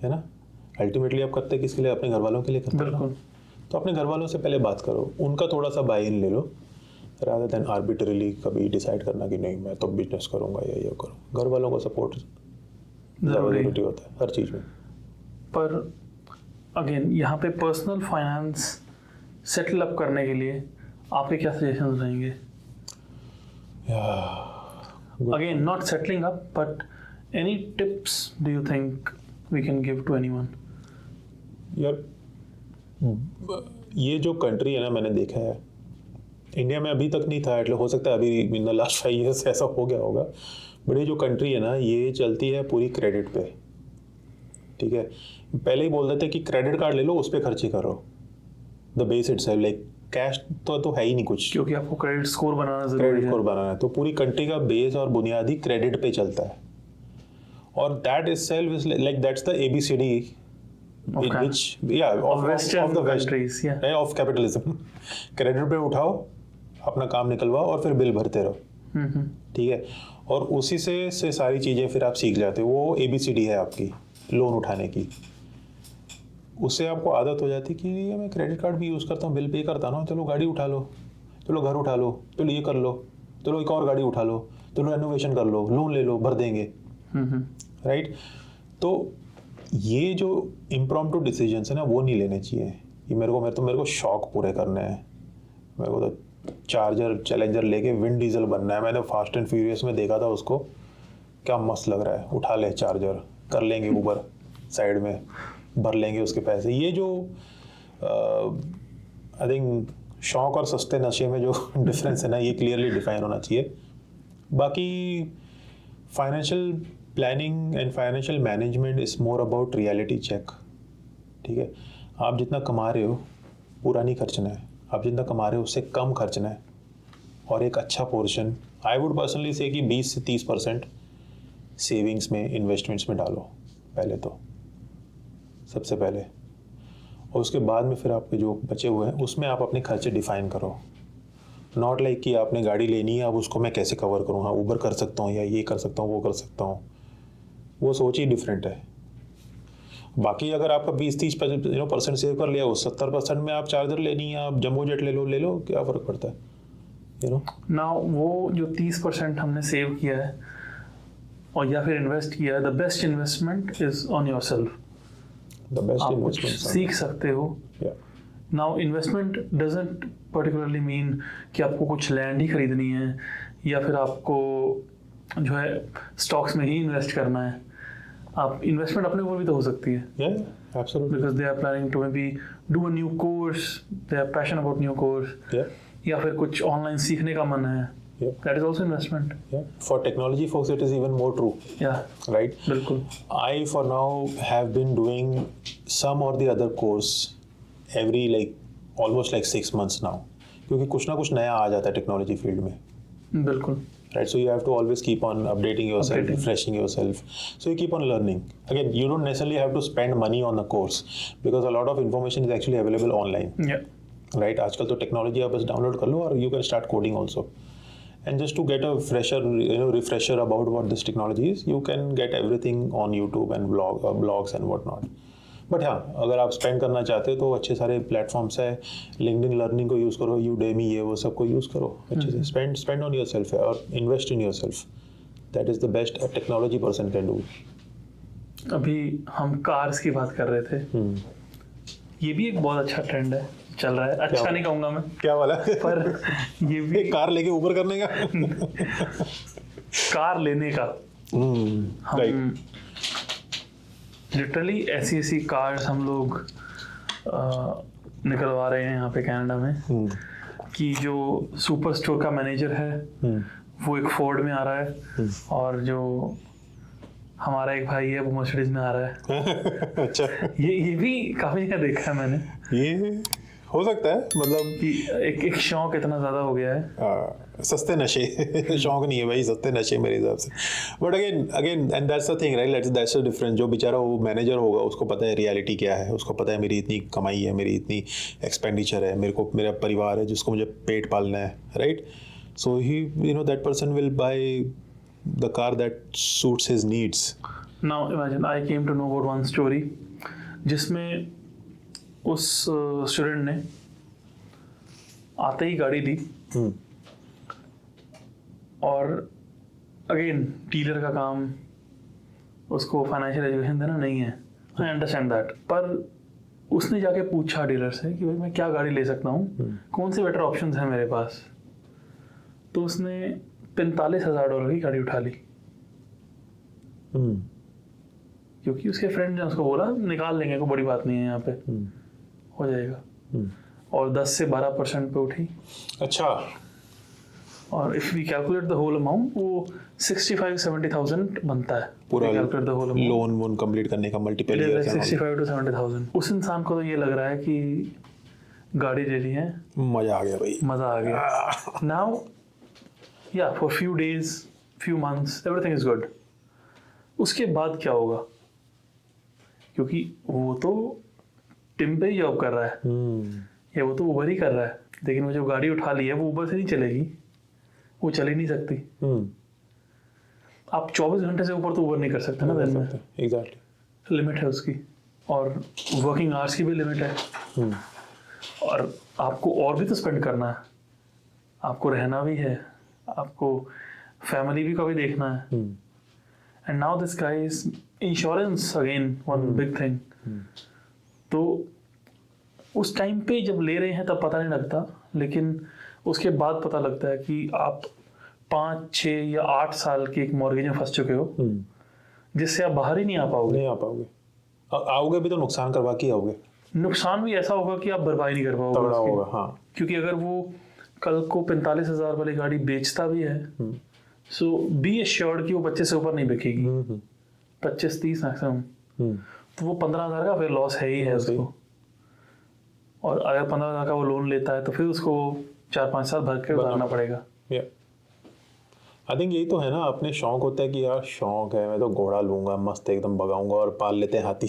है ना? Ultimately आप करते किसके लिए? अपने घर वालों के लिए करते हैं। बिल्कुल। तो अपने घर वालों से पहले बात करो, उनका थोड़ा सा बाय इन ले लो, रादर देन आर्बिट्रली कभी डिसाइड करना कि नहीं मैं तो बिजनेस करूंगा या ये करूँ। घर वालों का सपोर्ट ज़रूरी होता है हर चीज़ में। पर अगेन यहाँ पे पर्सनल फाइनेंस सेटल अप करने के लिए आपके क्या सजेशंस रहेंगे? Again not settling up, but Any tips do you think we can give to anyone? यार ये जो कंट्री है ना, मैंने देखा है, इंडिया में अभी तक नहीं था, एटले हो सकता है अभी इन द लास्ट 5 years ऐसा हो गया होगा, बट ये जो कंट्री है ना, ये चलती है पूरी क्रेडिट पे, ठीक है। पहले ही बोल देते कि क्रेडिट कार्ड ले लो, उस पर खर्ची करो, the base itself, like cash तो है ही नहीं कुछ, क्योंकि आपको क्रेडिट स्कोर बनाना जरूरी क्रेडिट है। स्कोर बनाना है, तो पूरी कंट्री का बेस और बुनियादी क्रेडिट पे चलता है, और that itself is like that's the ABCD of capitalism. Credit पे उठाओ, अपना काम निकलवाओ और फिर बिल भरते रहो, ठीक है, और उसी से सारी चीज़ें फिर आप सीख जाते हो। वो ABCD है आपकी लोन उठाने की, उससे आपको आदत हो जाती कि ये मैं क्रेडिट कार्ड भी यूज़ करता हूँ, बिल पे करता ना, चलो गाड़ी उठा लो, चलो घर उठा लो, चलो ये कर लो, चलो एक और गाड़ी उठा लो, चलो रेनोवेशन कर लो, लोन ले लो, भर देंगे, राइट। तो ये जो इम्प्रॉम्प्टू डिसीजंस है ना, वो नहीं लेने चाहिए कि मेरे को शौक पूरे करने हैं, मेरे को तो चार्जर चैलेंजर लेके विंड डीजल बनना है। मैंने फास्ट एंड फ्यूरियस में देखा था उसको, क्या मस्त लग रहा है, उठा ले चार्जर, कर लेंगे ऊबर साइड में, भर लेंगे उसके पैसे। ये जो आई थिंक शौक और सस्ते नशे में जो डिफरेंस है ना, ये क्लियरली डिफाइन होना चाहिए। बाकी financial planning and financial management is more about reality check, ठीक है। आप जितना कमा रहे हो पूरा नहीं खर्चना है, आप जितना कमा रहे हो उससे कम खर्चना है, और एक अच्छा पोर्शन, आई वुड पर्सनली से कि 20 से 30% सेविंग्स में, इन्वेस्टमेंट्स में डालो पहले, तो सबसे पहले, और उसके बाद में फिर आपके जो बचे हुए हैं उसमें आप अपने खर्चे डिफाइन करो। नॉट लाइक कि आपने गाड़ी लेनी है, अब उसको मैं कैसे कवर करूँ, हाँ ऊबर कर सकता हूँ या ये कर सकता हूँ वो कर सकता हूँ, वो सोच ही डिफरेंट है। बाकी अगर आपका 20-30% सेव कर लिया, उस 70% में आप चार्जर लेनी है, आप जम्बो जेट ले लो, क्या फ़र्क पड़ता है, नाउ वो जो 30% हमने सेव किया है और या फिर इन्वेस्ट किया है, the best investment is on your self. The best आप कुछ इन्वेस्टमेंट सीख सकते हो। Now investment doesn't particularly mean कि आपको कुछ लैंड ही खरीदनी है या फिर आपको जो है स्टॉक्स में ही इन्वेस्ट करना है। आप इन्वेस्टमेंट अपने ऊपर भी तो हो सकती है, because they are planning to maybe do a new course, they are passion about new course, या फिर कुछ ऑनलाइन सीखने का मन है, that is also investment. For technology folks it is even more true, right? बिल्कुल। I for now have been doing some or the other course every almost 6 months now, क्योंकि कुछ ना कुछ नया आ जाता है टेक्नोलॉजी फील्ड में, बिल्कुल, right? So you have to always keep on updating yourself, refreshing yourself, so you keep on learning. Again, you don't necessarily have to spend money on the course because a lot of information is actually available online, right? आजकल तो technology आप बस download कर लो और you can start coding also. And just to get a refresher about what this technology is, you can get everything on YouTube and blogs and whatnot. But हाँ, अगर आप spend करना चाहते हो तो अच्छे सारे platforms है, LinkedIn Learning को use करो, Udemy ये वो सब को use करो अच्छे से, spend on yourself है, और invest in yourself. That is the best a technology person can do. अभी हम कार्स की बात कर रहे थे, ये भी एक बहुत अच्छा ट्रेंड है, चल रहा है, अच्छा नहीं कहूंगा मैं, क्या वाला, पर ये भी कार लेके ऊपर करने का कार लेने का, हम लिटरली ऐसी कार्स हम लोग निकलवा रहे हैं यहाँ पे कनाडा में, कि जो सुपर स्टोर का मैनेजर है वो एक फोर्ड में आ रहा है, और जो हमारा एक भाई है वो मर्सिडीज में आ रहा है। अच्छा, ये भी काफी जगह देखा है मैंने। ये हो सकता है, मतलब कि एक शौक इतना ज्यादा हो गया है, सस्ते नशे शौक नहीं है भाई, सस्ते नशे मेरे हिसाब से। But again and that's the thing, right? That's the difference. जो बेचारा वो मैनेजर होगा उसको पता है रियलिटी क्या है, उसको पता है मेरी इतनी कमाई है, मेरी इतनी एक्सपेंडिचर है, मेरा परिवार है जिसको मुझे पेट पालना है, right? So he that person will buy the car that suits his needs. Now imagine I came to know about one story जिसमें उस स्टूडेंट ने आते ही गाड़ी ली, और अगेन डीलर का काम उसको फाइनेंशियल एजुकेशन देना नहीं है, आई अंडरस्टैंड दैट, पर उसने जाके पूछा डीलर से कि भाई मैं क्या गाड़ी ले सकता हूँ, कौन से बेटर ऑप्शंस हैं मेरे पास, तो उसने $45,000 की गाड़ी उठा ली। क्योंकि उसके फ्रेंड ने उसको बोला निकाल लेंगे, कोई बड़ी बात नहीं है, यहाँ पे हो जाएगा। और 10 से 12% पे उठी। अच्छा। और if we calculate the whole amount वो 65-70,000 बनता है पूरा calculate the whole amount. Loan वोन कंप्लीट करने का मल्टीपल ईयर 65 to 70,000। उस इंसान को तो ये लग रहा है कि गाड़ी ले ली है, मजा आ गया भाई, मजा आ गया। नाउ या for few days few months everything is good. उसके बाद क्या होगा? क्योंकि वो तो टिम पे ही जॉब कर रहा है या वो तो उबर ही कर रहा है, लेकिन वो जो गाड़ी उठा ली है वो उबर से नहीं चलेगी, वो चल ही नहीं सकती। आप 24 घंटे से ऊपर तो उबर नहीं कर सकते ना दिन में। एग्जैक्टली लिमिट है उसकी, और वर्किंग आवर्स की भी लिमिट है। और आपको और भी तो स्पेंड करना है, आपको रहना भी है, आपको फैमिली भी कभी देखना है। And now this guy is insurance again one big thing. तो उस टाइम पे जब ले रहे हैं तब पता नहीं लगता, लेकिन उसके बाद पता लगता है कि आप 5, 6 या 8 साल की एक मॉर्गेज में फंस चुके हो, जिससे आप बाहर ही नहीं आ पाओगे। आओगे भी तो नुकसान करवा के आओगे। नुकसान भी ऐसा होगा कि आप भरपाई नहीं कर पाओगे। तगड़ा होगा, हाँ। क्योंकि अगर वो कल को 45,000 वाली गाड़ी बेचता भी है, सो बी एश्योर्ड कि वो 25 से ऊपर नहीं बिकेगी, 25-30 मैक्सिमम। तो वो 15,000 का फिर लॉस है ही है उसको। और अगर 15,000 का वो लोन लेता है तो फिर उसको 4-5 साल भर के उतारना पड़ेगा। आई थिंक यही तो है ना, अपने शौक होता है कि यार शौक है, मैं तो घोड़ा लूंगा मस्त एकदम भगाऊंगा, और पाल लेते हैं हाथी,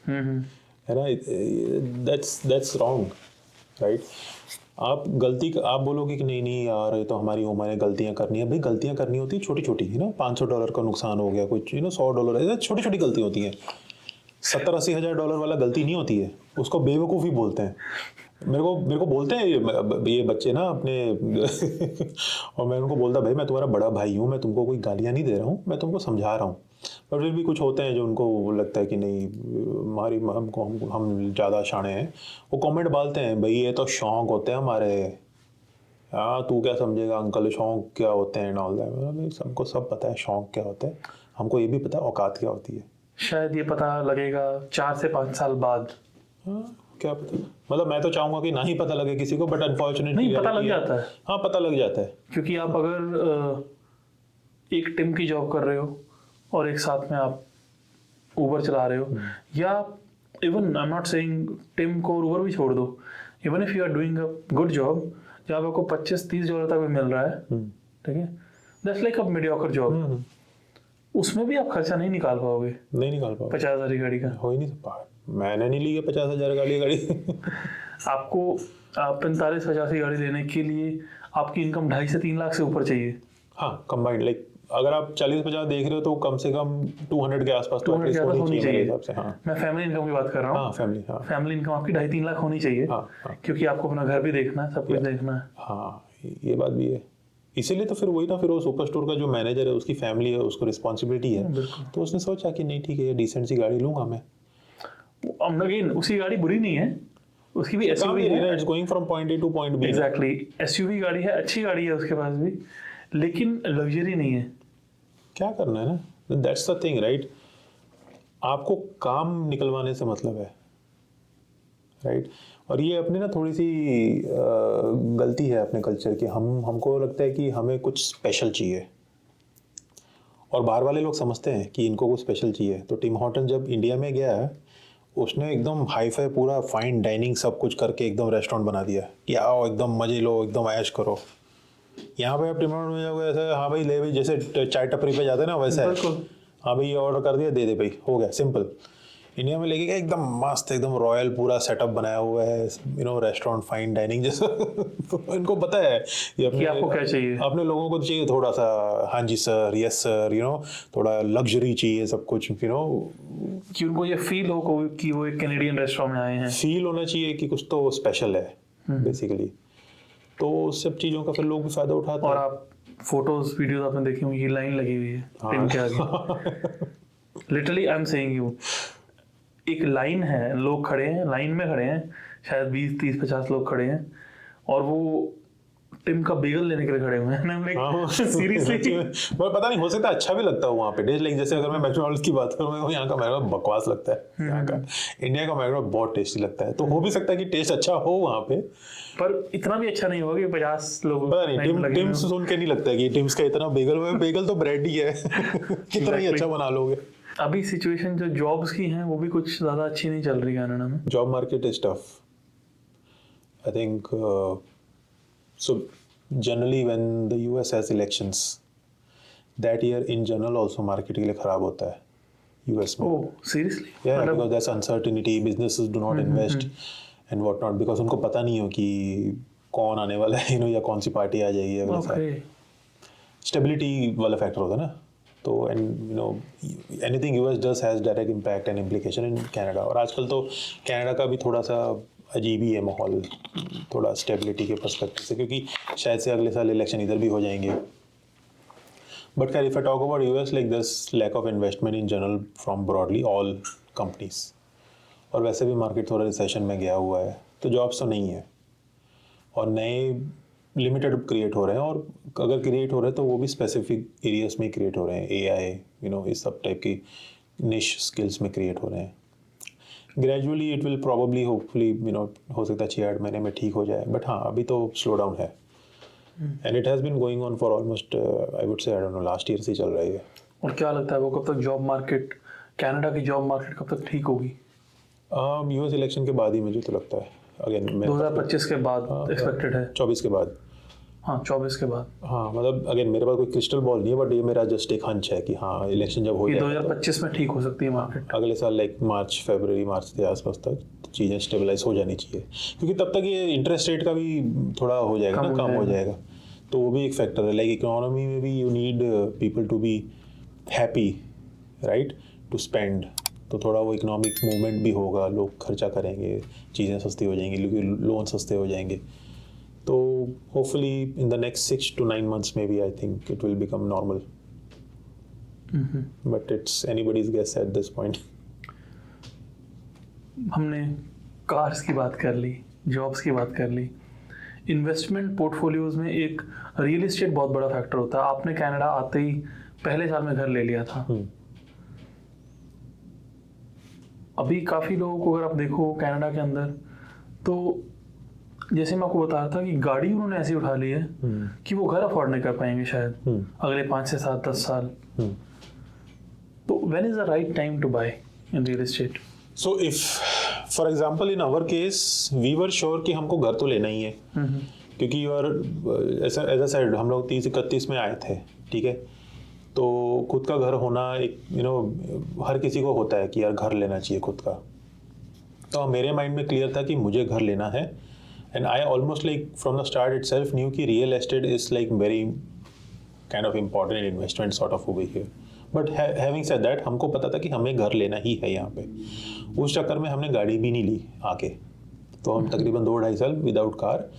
है ना। That's wrong, right. आप बोलोगे कि नहीं नहीं यार ये तो हमारी उम्र है, गलतियां करनी है। भाई गलतियां करनी होती है छोटी छोटी, है ना। $500 का नुकसान हो गया, कुछ $100, छोटी छोटी गलती होती हैं। 70-80 हज़ार डॉलर वाला गलती नहीं होती है, उसको बेवकूफ़ी बोलते हैं। मेरे को बोलते हैं ये बच्चे ना अपने और मैं उनको बोलता भाई मैं तुम्हारा बड़ा भाई हूँ, मैं तुमको कोई गालियाँ नहीं दे रहा हूँ, मैं तुमको समझा रहा हूँ। पर फिर भी कुछ होते हैं जो उनको लगता है कि नहीं हम ज़्यादा शाणे हैं, वो कमेंट डालते हैं भाई ये तो शौक होते हैं हमारे, हाँ तू क्या समझेगा अंकल शौक क्या होते हैं ऑल दैट। सबको सब पता है शौक क्या होता है, हमको ये भी पता है औकात क्या होती है। शायद ये पता लगेगा 4 से 5 साल बाद। क्या पता, मतलब मैं तो चाहूंगा कि ना ही पता लगे किसी को, बट अनफॉर्चुनेटली नहीं पता लग जाता है। हाँ पता लग जाता है, क्योंकि आप अगर एक टीम की जॉब कर रहे हो और एक साथ में आप उबर चला रहे हो, या even I am not saying Tim को और उबर भी छोड़ दो, even if you are doing a good job जहाँ आपको $25-30 तक भी मिल रहा है, ठीक है, that's like a mediocre job. उसमें भी आप खर्चा नहीं निकाल पाओगे, 50,000 की गाड़ी का हो ही नहीं सकता। मैंने नहीं ली है 50,000 गाड़ी आपको 45-50 की गाड़ी लेने के लिए आपकी इनकम 2.5 से 3 लाख से ऊपर चाहिए। हाँ कंबाइंड, लाइक अगर आप 40-50 देख रहे हो तो कम से कम 200 के आसपास होनी चाहिए हिसाब से। हाँ मैं फैमिली इनकम की बात कर रहा हूँ। फैमिली इनकम आपकी 2.5-3 लाख होनी चाहिए। क्योंकि आपको अपना घर भी देखना है, सब कुछ देखना है। हाँ ये बात भी है, इसीलिए तो फिर वही ना, फिर वो सुपर स्टोर का जो मैनेजर है उसकी फैमिली है, उसको रिस्पॉन्सिबिलिटी है, तो उसने सोचा कि नहीं ठीक है डिसेंट सी गाड़ी लूंगा मैं। अगेन उसकी गाड़ी बुरी नहीं है, उसकी भी एसयूवी है, it's going from point A to point B. Exactly, SUV गाड़ी है, अच्छी गाड़ी है उसके पास भी, लेकिन लग्जरी नहीं है। क्या करना है ना, दैट्स द थिंग, राइट। आपको काम निकलवाने से मतलब है, राइट। और ये अपनी ना थोड़ी सी गलती है अपने कल्चर की। हमको लगता है कि हमें कुछ स्पेशल चाहिए, और बाहर वाले लोग समझते हैं कि इनको कुछ स्पेशल चाहिए। तो टिम हॉर्टन जब इंडिया में गया उसने एकदम हाई फाई पूरा फाइन डाइनिंग सब कुछ करके एकदम रेस्टोरेंट बना दिया कि आओ एकदम मजे लो, एकदम ऐश करो। यहाँ पे आप टिम हॉर्टन में जाओगे ऐसे, हाँ भाई ले भाई, जैसे चाय टपरी पे जाते हैं ना वैसा है, हाँ भाई ये ऑर्डर कर दिया दे दे भाई, हो गया सिंपल। इंडिया में लेके गया एकदम मस्त एकदम रॉयल पूरा सेटअप बनाया हुआ है, रेस्टोरेंट फाइन डाइनिंग जैसा तो इनको पता है कि आपको क्या चाहिए, अपने लोगों को चाहिए थोड़ा सा हाँ जी सर, यस सर, थोड़ा लग्जरी चाहिए सब कुछ, कि उनको ये फील हो कि वो एक कैनेडियन रेस्टोरेंट में आए हैं, फील होना चाहिए कि कुछ तो स्पेशल है बेसिकली। तो सब चीज़ों का फिर लोग भी फायदा उठाते हैं। और आप फोटोज वीडियोस आपने देखी होंगी, लाइन लगी हुई है टिम के आगे, literally I am saying you, एक लाइन है, लोग खड़े हैं, लाइन में खड़े हैं, शायद 20-30-50 लोग खड़े हैं, और वो टिम का बेगल लेने के लिए खड़े हुए हैं। सीरियसली पता नहीं, हो सकता है अच्छा भी लगता है वहाँ पे टेस्ट। लाइक जैसे अगर मैं मैकडॉनल्ड्स की बात करूँ, यहाँ का मैकडॉनल्ड बकवास लगता है, यहाँ का इंडिया का मैकडॉनल्ड बहुत टेस्टी लगता है। तो हो भी सकता है कि टेस्ट अच्छा हो वहाँ पे, पर इतना भी अच्छा नहीं होगा कि 50 लोग। पता नहीं, टिम्स सुन के नहीं लगता है कि टिम्स का इतना बेगल तो ब्रेड ही है कितना ही अच्छा बना लोगे। अभी सिचुएशन जो जॉब्स की हैं वो भी कुछ ज्यादा अच्छी नहीं चल रही कनाडा में। Job market is tough, I think. So generally when the US has elections that year in general also market के लिए खराब होता है यूएस में। Oh seriously? Yeah because that's uncertainty, businesses do not invest and what not, because उनको पता नहीं हो कि कौन आने वाला है, या कौन सी पार्टी आ जाएगी अगले साल। स्टेबिलिटी वाला फैक्टर होता है ना। तो and anything US does has direct impact and implication in Canada. और आजकल तो कनाडा का भी थोड़ा सा अजीब ही है माहौल, थोड़ा स्टेबिलिटी के पर्सपेक्टिव से, क्योंकि शायद से अगले साल इलेक्शन इधर भी हो जाएंगे। बट खैर, if I talk about US, like this lack of investment in general from broadly all companies, और वैसे भी मार्केट थोड़ा रिसेशन में गया हुआ है, तो जॉब्स तो नहीं है और नए लिमिटेड क्रिएट हो रहे हैं। और अगर क्रिएट हो रहे हैं तो वो भी स्पेसिफिक एरियाज में क्रिएट हो रहे हैं। एआई इस सब टाइप की निश स्किल्स में क्रिएट हो रहे हैं। Gradually it will probably hopefully हो सकता है 6-8 महीने में ठीक हो जाए, बट हाँ अभी तो स्लो डाउन है। And it has been going on for almost I would say, I don't know, last year से चल रही है। और क्या लगता है वो कब तक जॉब मार्केट, कनाडा की जॉब मार्केट कब तक ठीक होगी? यूएस इलेक्शन के बाद ही मुझे तो लगता है। अगेन 2025 के बाद एक्सपेक्टेड है। 24 के बाद। हाँ 24 के बाद। हाँ मतलब अगेन मेरे पास कोई क्रिस्टल बॉल नहीं है, बट ये मेरा जस्ट एक हंच है कि हाँ इलेक्शन जब हो जाए 2025 में ठीक हो सकती है मार्केट। अगले साल लाइक मार्च के आसपास तक चीज़ें स्टेबलाइज हो जानी चाहिए, क्योंकि तब तक ये इंटरेस्ट रेट का भी थोड़ा हो जाएगा ना, कम हो जाएगा। तो वो भी एक फैक्टर है। लाइक इकोनॉमी में भी you need people to be happy, right, to spend. तो थोड़ा वो इकोनॉमिक मूवमेंट भी होगा, लोग खर्चा करेंगे, चीज़ें सस्ती हो जाएंगी, लोन सस्ते हो जाएंगे। तो hopefully in the next 6 to 9 months maybe I think it will become normal. But it's anybody's guess at this point. हमने कार्स की बात कर ली, जॉब्स की बात कर ली, इन्वेस्टमेंट पोर्टफोलियोज में एक रियल एस्टेट बहुत बड़ा फैक्टर होता है। आपने कनाडा आते ही पहले साल में घर ले लिया था। अभी काफ़ी लोगों को अगर आप देखो कनाडा के अंदर, तो जैसे मैं आपको बता रहा था कि गाड़ी उन्होंने ऐसी उठा ली है कि वो घर अफोर्ड नहीं कर पाएंगे शायद अगले 5 से 7 10 साल। तो when is the right time to buy in real estate? So if for example in our case we were sure कि हमको घर तो लेना ही है, क्योंकि एज अ साइड हम लोग 30-31 में आए थे, ठीक है। तो खुद का घर होना एक हर किसी को होता है कि यार घर लेना चाहिए खुद का। तो मेरे माइंड में क्लियर था कि मुझे घर लेना है। And I almost like from the start itself knew कि real estate is like very kind of important investment sort of over here. But having said that, हमको पता था कि हमें घर लेना ही है यहाँ पे। उस चक्कर में हमने गाड़ी भी नहीं ली आके। तो हम तकरीबन 2-2.5 साल विदाउट कार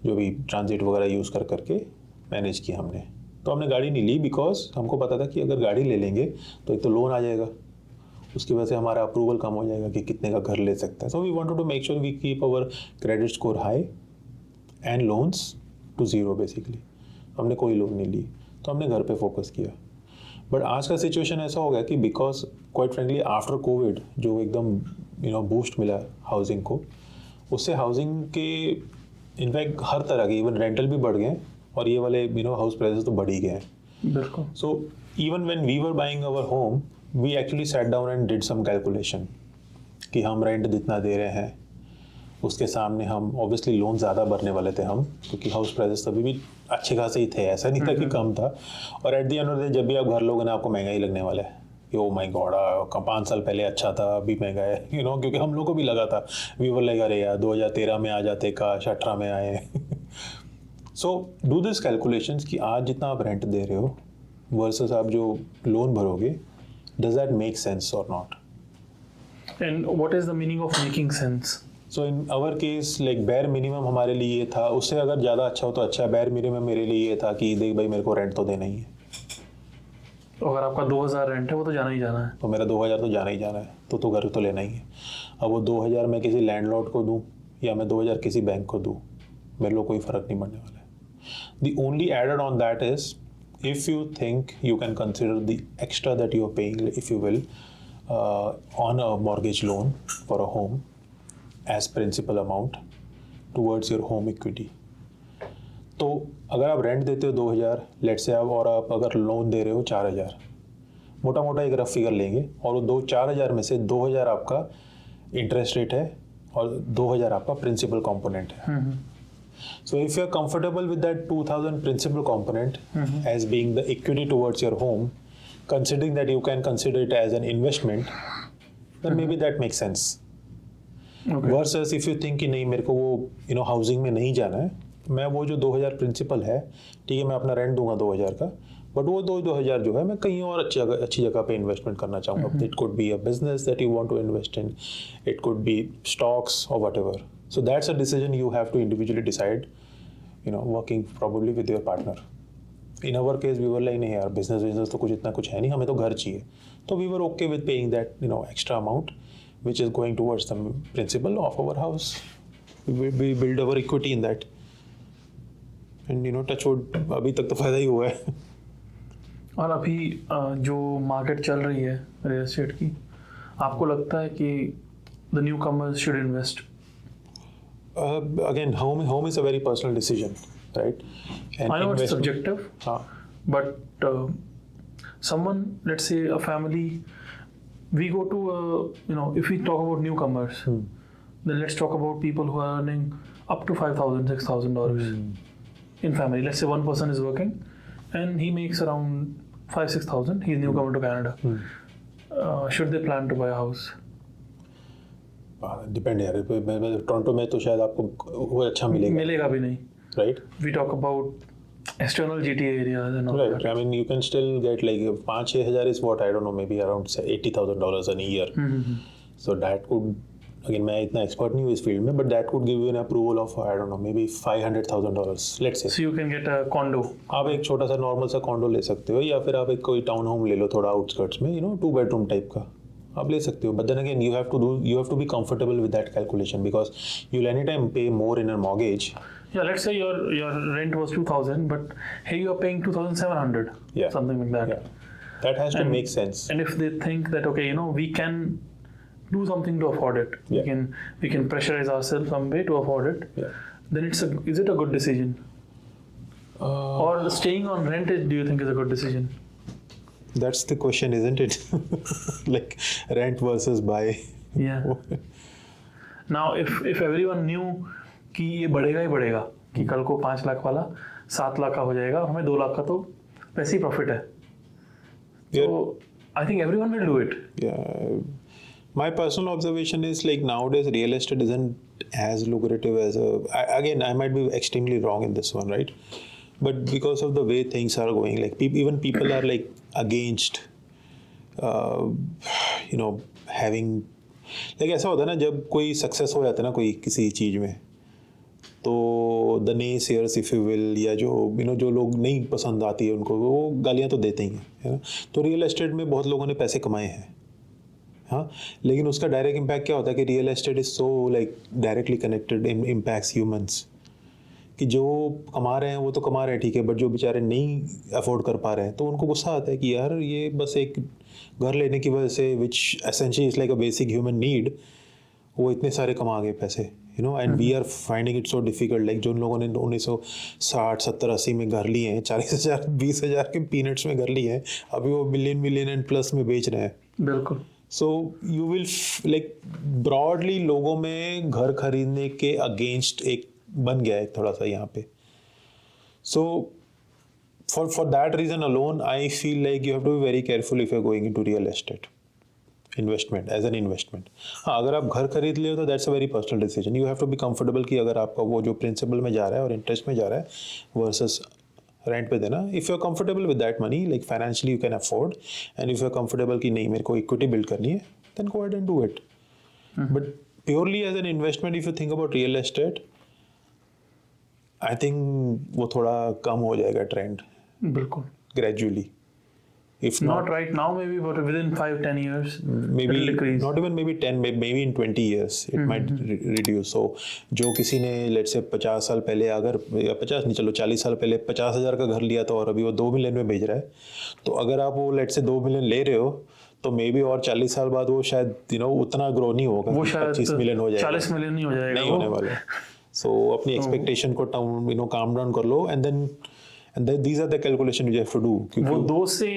जो भी ट्रांजिट वगैरह यूज़ करके मैनेज किया हमने। तो हमने गाड़ी नहीं ली बिकॉज हमको पता था कि अगर गाड़ी ले लेंगे तो एक तो लोन आ जाएगा, उसकी वजह से हमारा अप्रूवल कम हो जाएगा कि कितने का घर ले सकता है। So we wanted to make sure we keep our credit score high and loans to zero basically. हमने कोई लोन नहीं ली, तो हमने घर पे फोकस किया। बट आज का सिचुएशन ऐसा हो गया कि because quite frankly after Covid जो एकदम बूस्ट मिला हाउसिंग को, उससे हाउसिंग के इनफैक्ट हर तरह के इवन रेंटल भी बढ़ गए और ये वाले हाउस प्राइसेस तो बढ़ ही गए हैं। बिल्कुल। So even when we were buying our home we actually sat down and did some calculation कि हम रेंट जितना दे रहे हैं उसके सामने हम ऑब्वियसली लोन ज़्यादा भरने वाले थे हम, क्योंकि हाउस प्राइसेस तभी भी अच्छे खासे ही थे, ऐसा नहीं था कि कम था। और at the end of the day जब भी आप घर लोगे ना आपको महंगा ही लगने वाला है कि ओ माय गॉड 5 साल पहले अच्छा था अभी महंगा है क्योंकि हम लोग को भी लगा था, वी वर लाइक अरे यार 2013 में आ जाते काश 18 में आए। सो डू दिस कैलकुलेशंस कि आज जितना आप रेंट दे रहे हो वर्सेस आप जो loan भरोगे, does that make sense or not? And what is the meaning of making sense? So in our case like bare minimum हमारे लिए ये था, उससे अगर ज़्यादा अच्छा हो तो अच्छा। bare minimum मेरे लिए ये था कि देख भाई मेरे को रेंट तो देना ही है। अगर आपका 2000 रेंट है वो तो जाना ही जाना है। तो मेरा 2000 तो जाना ही जाना है, तो घर तो लेना ही है। अब वो 2000 मैं किसी लैंडलॉर्ड को दूँ या मैं 2000 किसी बैंक को दूँ, मेरे लोग कोई फ़र्क नहीं पड़ने वाला है। The only added on that is, if you think you can consider the extra that you are paying, if you will, on a mortgage loan for a home as principal amount towards your home equity. तो अगर आप rent देते हो 2000 late से, और आप अगर loan दे रहे हो 4000, मोटा मोटा एक रफ फिगर लेंगे, और वो 4000 में से 2000 आपका इंटरेस्ट रेट है और 2000 आपका प्रिंसिपल कंपोनेंट है. So if you're comfortable with that 2000 principal component as being the equity towards your home, considering that you can consider it as an investment, then maybe that makes sense. Okay. Versus if you think कि नहीं मेरे को वो housing में नहीं जाना है, मैं वो जो 2000 प्रिंसिपल है, ठीक है, मैं अपना रेंट दूंगा 2000 का, बट वो 2000 जो है मैं कहीं और अच्छी जगह पे इन्वेस्टमेंट करना चाहूँगा. It could be a business that you want to invest in, it could be stocks और whatever. So that's a decision you have to individually decide, working probably with your partner. In our case, we were like, नहीं यार, business तो कुछ इतना कुछ है नहीं, हमें तो घर चाहिए. तो we were okay with paying that, extra amount, which is going towards the principal of our house. We build our equity in that. And touch wood, अभी तक तो फायदा ही हुआ है. और अभी जो मार्केट चल रही है रियल एस्टेट की, आपको लगता है कि the newcomers should invest? Again, home is a very personal decision, right? And I know it's subjective, but someone, let's say a family, we go to if we talk about newcomers, then let's talk about people who are earning up to $5,000, $6,000 in family. Let's say one person is working and he makes around 5,000-6,000. He's newcomer to Canada. Should they plan to buy a house? Depend यार, Toronto में तो शायद आपको वो अच्छा मिलेगा भी नहीं, right? We talk about external GTA areas and all right. I mean, you can still get like 5,000-6,000 is what, I don't know, maybe around $80,000 a year. So that could, again, मैं इतना एक्सपर्ट नहीं हूँ इस field में, but that could give you an approval of, I don't know, maybe $500,000, let's say. So you can get a condo. आप एक छोटा सा नॉर्मल सा कॉन्डो ले सकते हो, या फिर आप एक कोई टाउन होम ले लो थोड़ा आउटस्कर्ट्स में, 2 bedroom टाइप का आप ले सकते हो. But then again you have to be comfortable with that calculation, because you'll anytime pay more in a mortgage. Yeah, let's say your rent was 2,000, but here you are paying 2,700. Yeah, something like that. Yeah. That has to make sense. And if they think that, okay, we can do something to afford it, yeah, we can pressurize ourselves some way to afford it, yeah, then is it a good decision? Or staying on rent, do you think is a good decision? That's the question, isn't it? Like rent versus buy. Yeah. Now, if everyone knew कि ये बढ़ेगा ही बढ़ेगा, कि कल को 5 लाख वाला 7 लाख का हो जाएगा, हमें 2 लाख का तो वैसे ही प्रॉफिट है. So I think everyone will do it. Yeah. My personal observation is like nowadays real estate isn't as lucrative as again, I might be extremely wrong in this one, right? But because of the way things are going, like even people are like against having, like ऐसा होता है ना, जब कोई success हो जाता है ना कोई किसी चीज़ में, तो the naysayers if you will, या जो जो लोग नहीं पसंद आती है उनको, वो गालियाँ तो देते ही हैं, है ना. तो रियल एस्टेट में बहुत लोगों ने पैसे कमाए हैं, हाँ, लेकिन उसका डायरेक्ट इम्पैक्ट क्या होता है कि real estate is so like directly connected, impacts humans, कि जो कमा रहे हैं वो तो कमा रहे हैं, ठीक है, बट जो बेचारे नहीं अफोर्ड कर पा रहे हैं, तो उनको गुस्सा आता है कि यार ये बस एक घर लेने की वजह से, which essentially is like a basic human need, वो इतने सारे कमा गए पैसे, and we are finding it so difficult. Like जो लोगों ने 1960, 70, 80 में घर लिए हैं, 40,000, 20,000 के पीनट्स में घर लिए हैं, अभी वो मिलियन एंड प्लस में बेच रहे हैं. बिल्कुल. So you will like broadly लोगों में घर खरीदने के अगेंस्ट एक बन गया है थोड़ा सा यहाँ पे. सो for that reason alone, I feel like you have to be very careful if you're going into real estate investment as an investment. हाँ, अगर आप घर खरीद ले तो that's a very personal decision. You have to be comfortable कि अगर आपका वो जो प्रिंसिपल में जा रहा है और इंटरेस्ट में जा रहा है versus रेंट पे देना, if you're comfortable with that money, like financially you can afford, and if you're comfortable कि नहीं मेरे को equity build करनी है, then go ahead and do it. But purely as an investment, if you think about real estate, I think वो थोड़ा कम हो जाएगा ट्रेंड. बिल्कुल. Gradually. If not right now, maybe, but within 5-10 years, maybe it'll decrease. not even maybe 10, maybe in 20 years it might reduce. So जो किसी ने let's say 50 साल पहले अगर 50 नहीं चलो 40 साल पहले 50,000 का घर लिया था और अभी वो 2 मिलियन में बेच रहा है, तो अगर आप वो let's say 2 मिलियन ले रहे हो तो मे बी और 40 साल बाद वो शायद उतना ग्रो नहीं होगा, वो शायद 25 मिलियन हो जाएगा, 40 मिलियन नहीं हो जाएगा, नहीं होने वाला। सो अपनी एक्सपेक्टेशन को काम डाउन कर लो and then these are the calculation you have to do. वो 2 से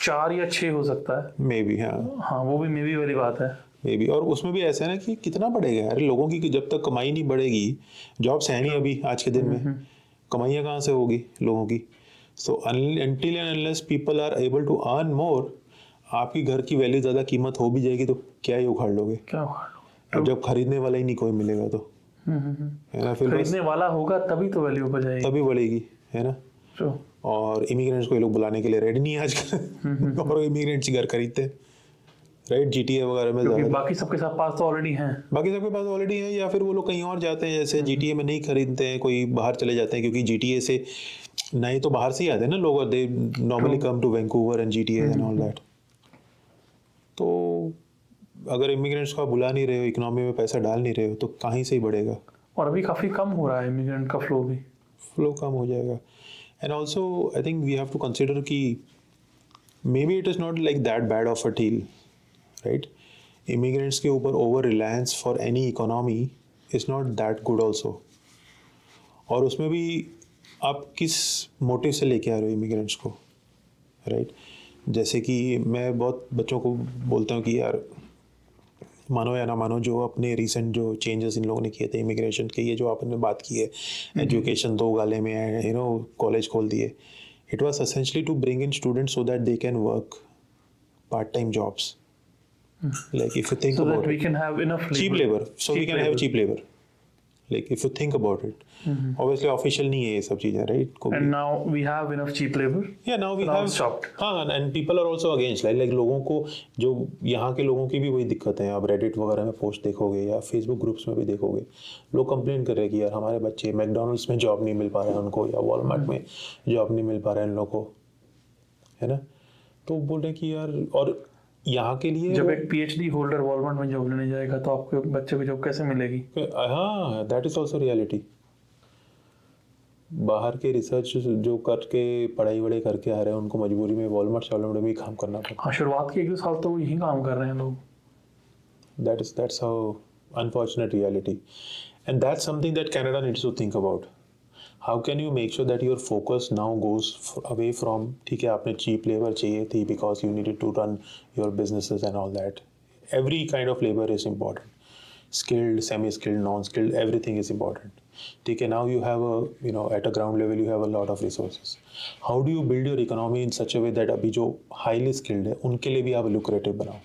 4 या 6 हो सकता है मे बी। हाँ, वो भी मे बी वाली बात है मे बी। और उसमें भी ऐसा है ना कि कितना बढ़ेगा यार लोगों की, जब तक कमाई नहीं बढ़ेगी, जॉब्स है नहीं अभी आज के दिन में, कमाइयाँ कहाँ से होगी लोगों की। So until and unless people are able to earn more, आपकी घर की वैल्यू ज़्यादा कीमत हो भी जाएगी तो क्या ही उखाड़ लोगे, क्या उखाड़ लोगे अब जब खरीदने वाला ही नहीं कोई मिलेगा तो, है ना, फिर खरीदने वाला होगा तभी तो वैल्यू बढ़ जाएगी, तभी बढ़ेगी, है ना। और इमिग्रेंट्स को ये लोग बुलाने के लिए रेडी नहीं है आजकल और इमिग्रेंट्स घर खरीदते हैं, राइट, GTA वगैरह में ज़्यादा। बाकी सबके साथ पास तो ऑलरेडी हैं, बाकी सबके पास ऑलरेडी है, या फिर वो लोग कहीं और जाते हैं, जैसे GTA में नहीं खरीदते हैं, कोई बाहर चले जाते हैं, क्योंकि GTA से नहीं तो बाहर से ही आते हैं ना लोग, they normally come to Vancouver and GTA and all that. तो अगर इमिग्रेंट्स को आप बुला नहीं रहे हो, इकोनॉमी में पैसा डाल नहीं रहे हो, तो कहीं से ही बढ़ेगा। और अभी काफ़ी कम हो रहा है इमिग्रेंट का फ्लो कम हो जाएगा। And also I think we have to consider कि maybe it is not like that bad of a deal, right. Immigrants के ऊपर over reliance for any economy is not that good also. और उसमें भी आप किस motive से लेके आ रहे हो इमिग्रेंट्स को, राइट। जैसे कि मैं बहुत बच्चों को बोलता हूँ कि यार मानो या ना मानो, जो अपने रिसेंट जो चेंजेस इन लोगों ने किए थे इमिग्रेशन के, ये जो आपने बात की है एजुकेशन 2 गाले में कॉलेज खोल दिए, it was essentially to bring in students so that they can work part time jobs, like if you think so about that we it, can have enough cheap labor, so we can have cheap labor, like if you think about it, obviously official नहीं है ये सब चीजें, right। and now we have enough cheap labor, yeah, now we have stopped, हाँ, and people are also against, like लोगों को, जो यहाँ के लोगों की भी वही दिक्कत है। आप रेडिट वगैरह में पोस्ट देखोगे या फेसबुक ग्रुप्स में भी देखोगे, लोग कंप्लेन कर रहे हैं कि यार हमारे बच्चे मैकडोनल्ड्स में जॉब नहीं मिल पा रहा है उनको, या वॉलमार्ट में जॉब नहीं मिल पा रहा है इन लोगों को, है ना। तो बोल रहे हैं कि यार, और यहाँ के लिए जब एक PhD होल्डर वॉलमार्ट में जॉब लेने जाएगा तो आपके बच्चे को जॉब कैसे मिलेगी। हाँ, दैट इज ऑल्सो रियलिटी। बाहर के रिसर्च जो करके पढ़ाई वढ़ाई करके आ रहे हैं, उनको मजबूरी में वॉलमार्ट में भी काम करना पड़ता है। हाँ, शुरुआत के 1-2 साल तो वो यही काम कर रहे हैं लोग। That's how unfortunate reality, and that's something that Canada needs to think about. How can you make sure that your focus now goes away from, ठीक है आपने cheap labor चाहिए थी because you needed to run your businesses and all that. Every kind of labor is important. Skilled, semi-skilled, non-skilled, everything is important. ठीक है, now you have a, at a ground level you have a lot of resources. How do you build your economy in such a way that अभी जो highly skilled है उनके लिए भी आप lucrative बनाओ।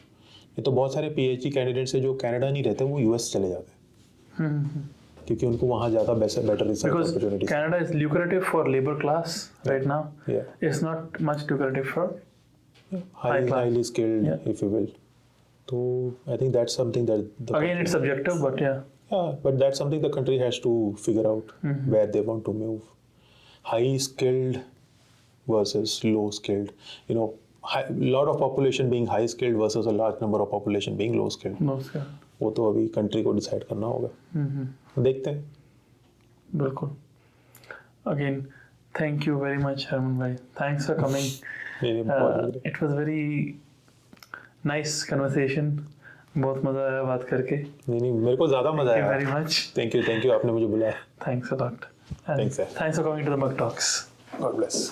ये तो बहुत सारे PhD candidates है जो कनाडा नहीं रहते, वो US चले जाते हैं क्योंकि उनको वहाँ ज़्यादा better research opportunities. Canada is lucrative for labor class right now. Yeah. It's not much lucrative for highly skilled, if you will. So I think that's something that again it's subjective, but yeah, but that's something the country has to figure out where they want to move. High skilled versus low skilled. Lot of population being high skilled versus a large number of population being low skilled. वो तो अभी country को decide करना होगा, देखते हैं। बिल्कुल। Again thank you very much Harman भाई, thanks for coming. It was very nice conversation, बहुत मजा आया बात करके। नहीं, मेरे को ज़्यादा मजा आया। वेरी मच, थैंक यू, आपने मुझे बुलाया। Thanks a lot, thanks for coming to the Mug Talks. God bless.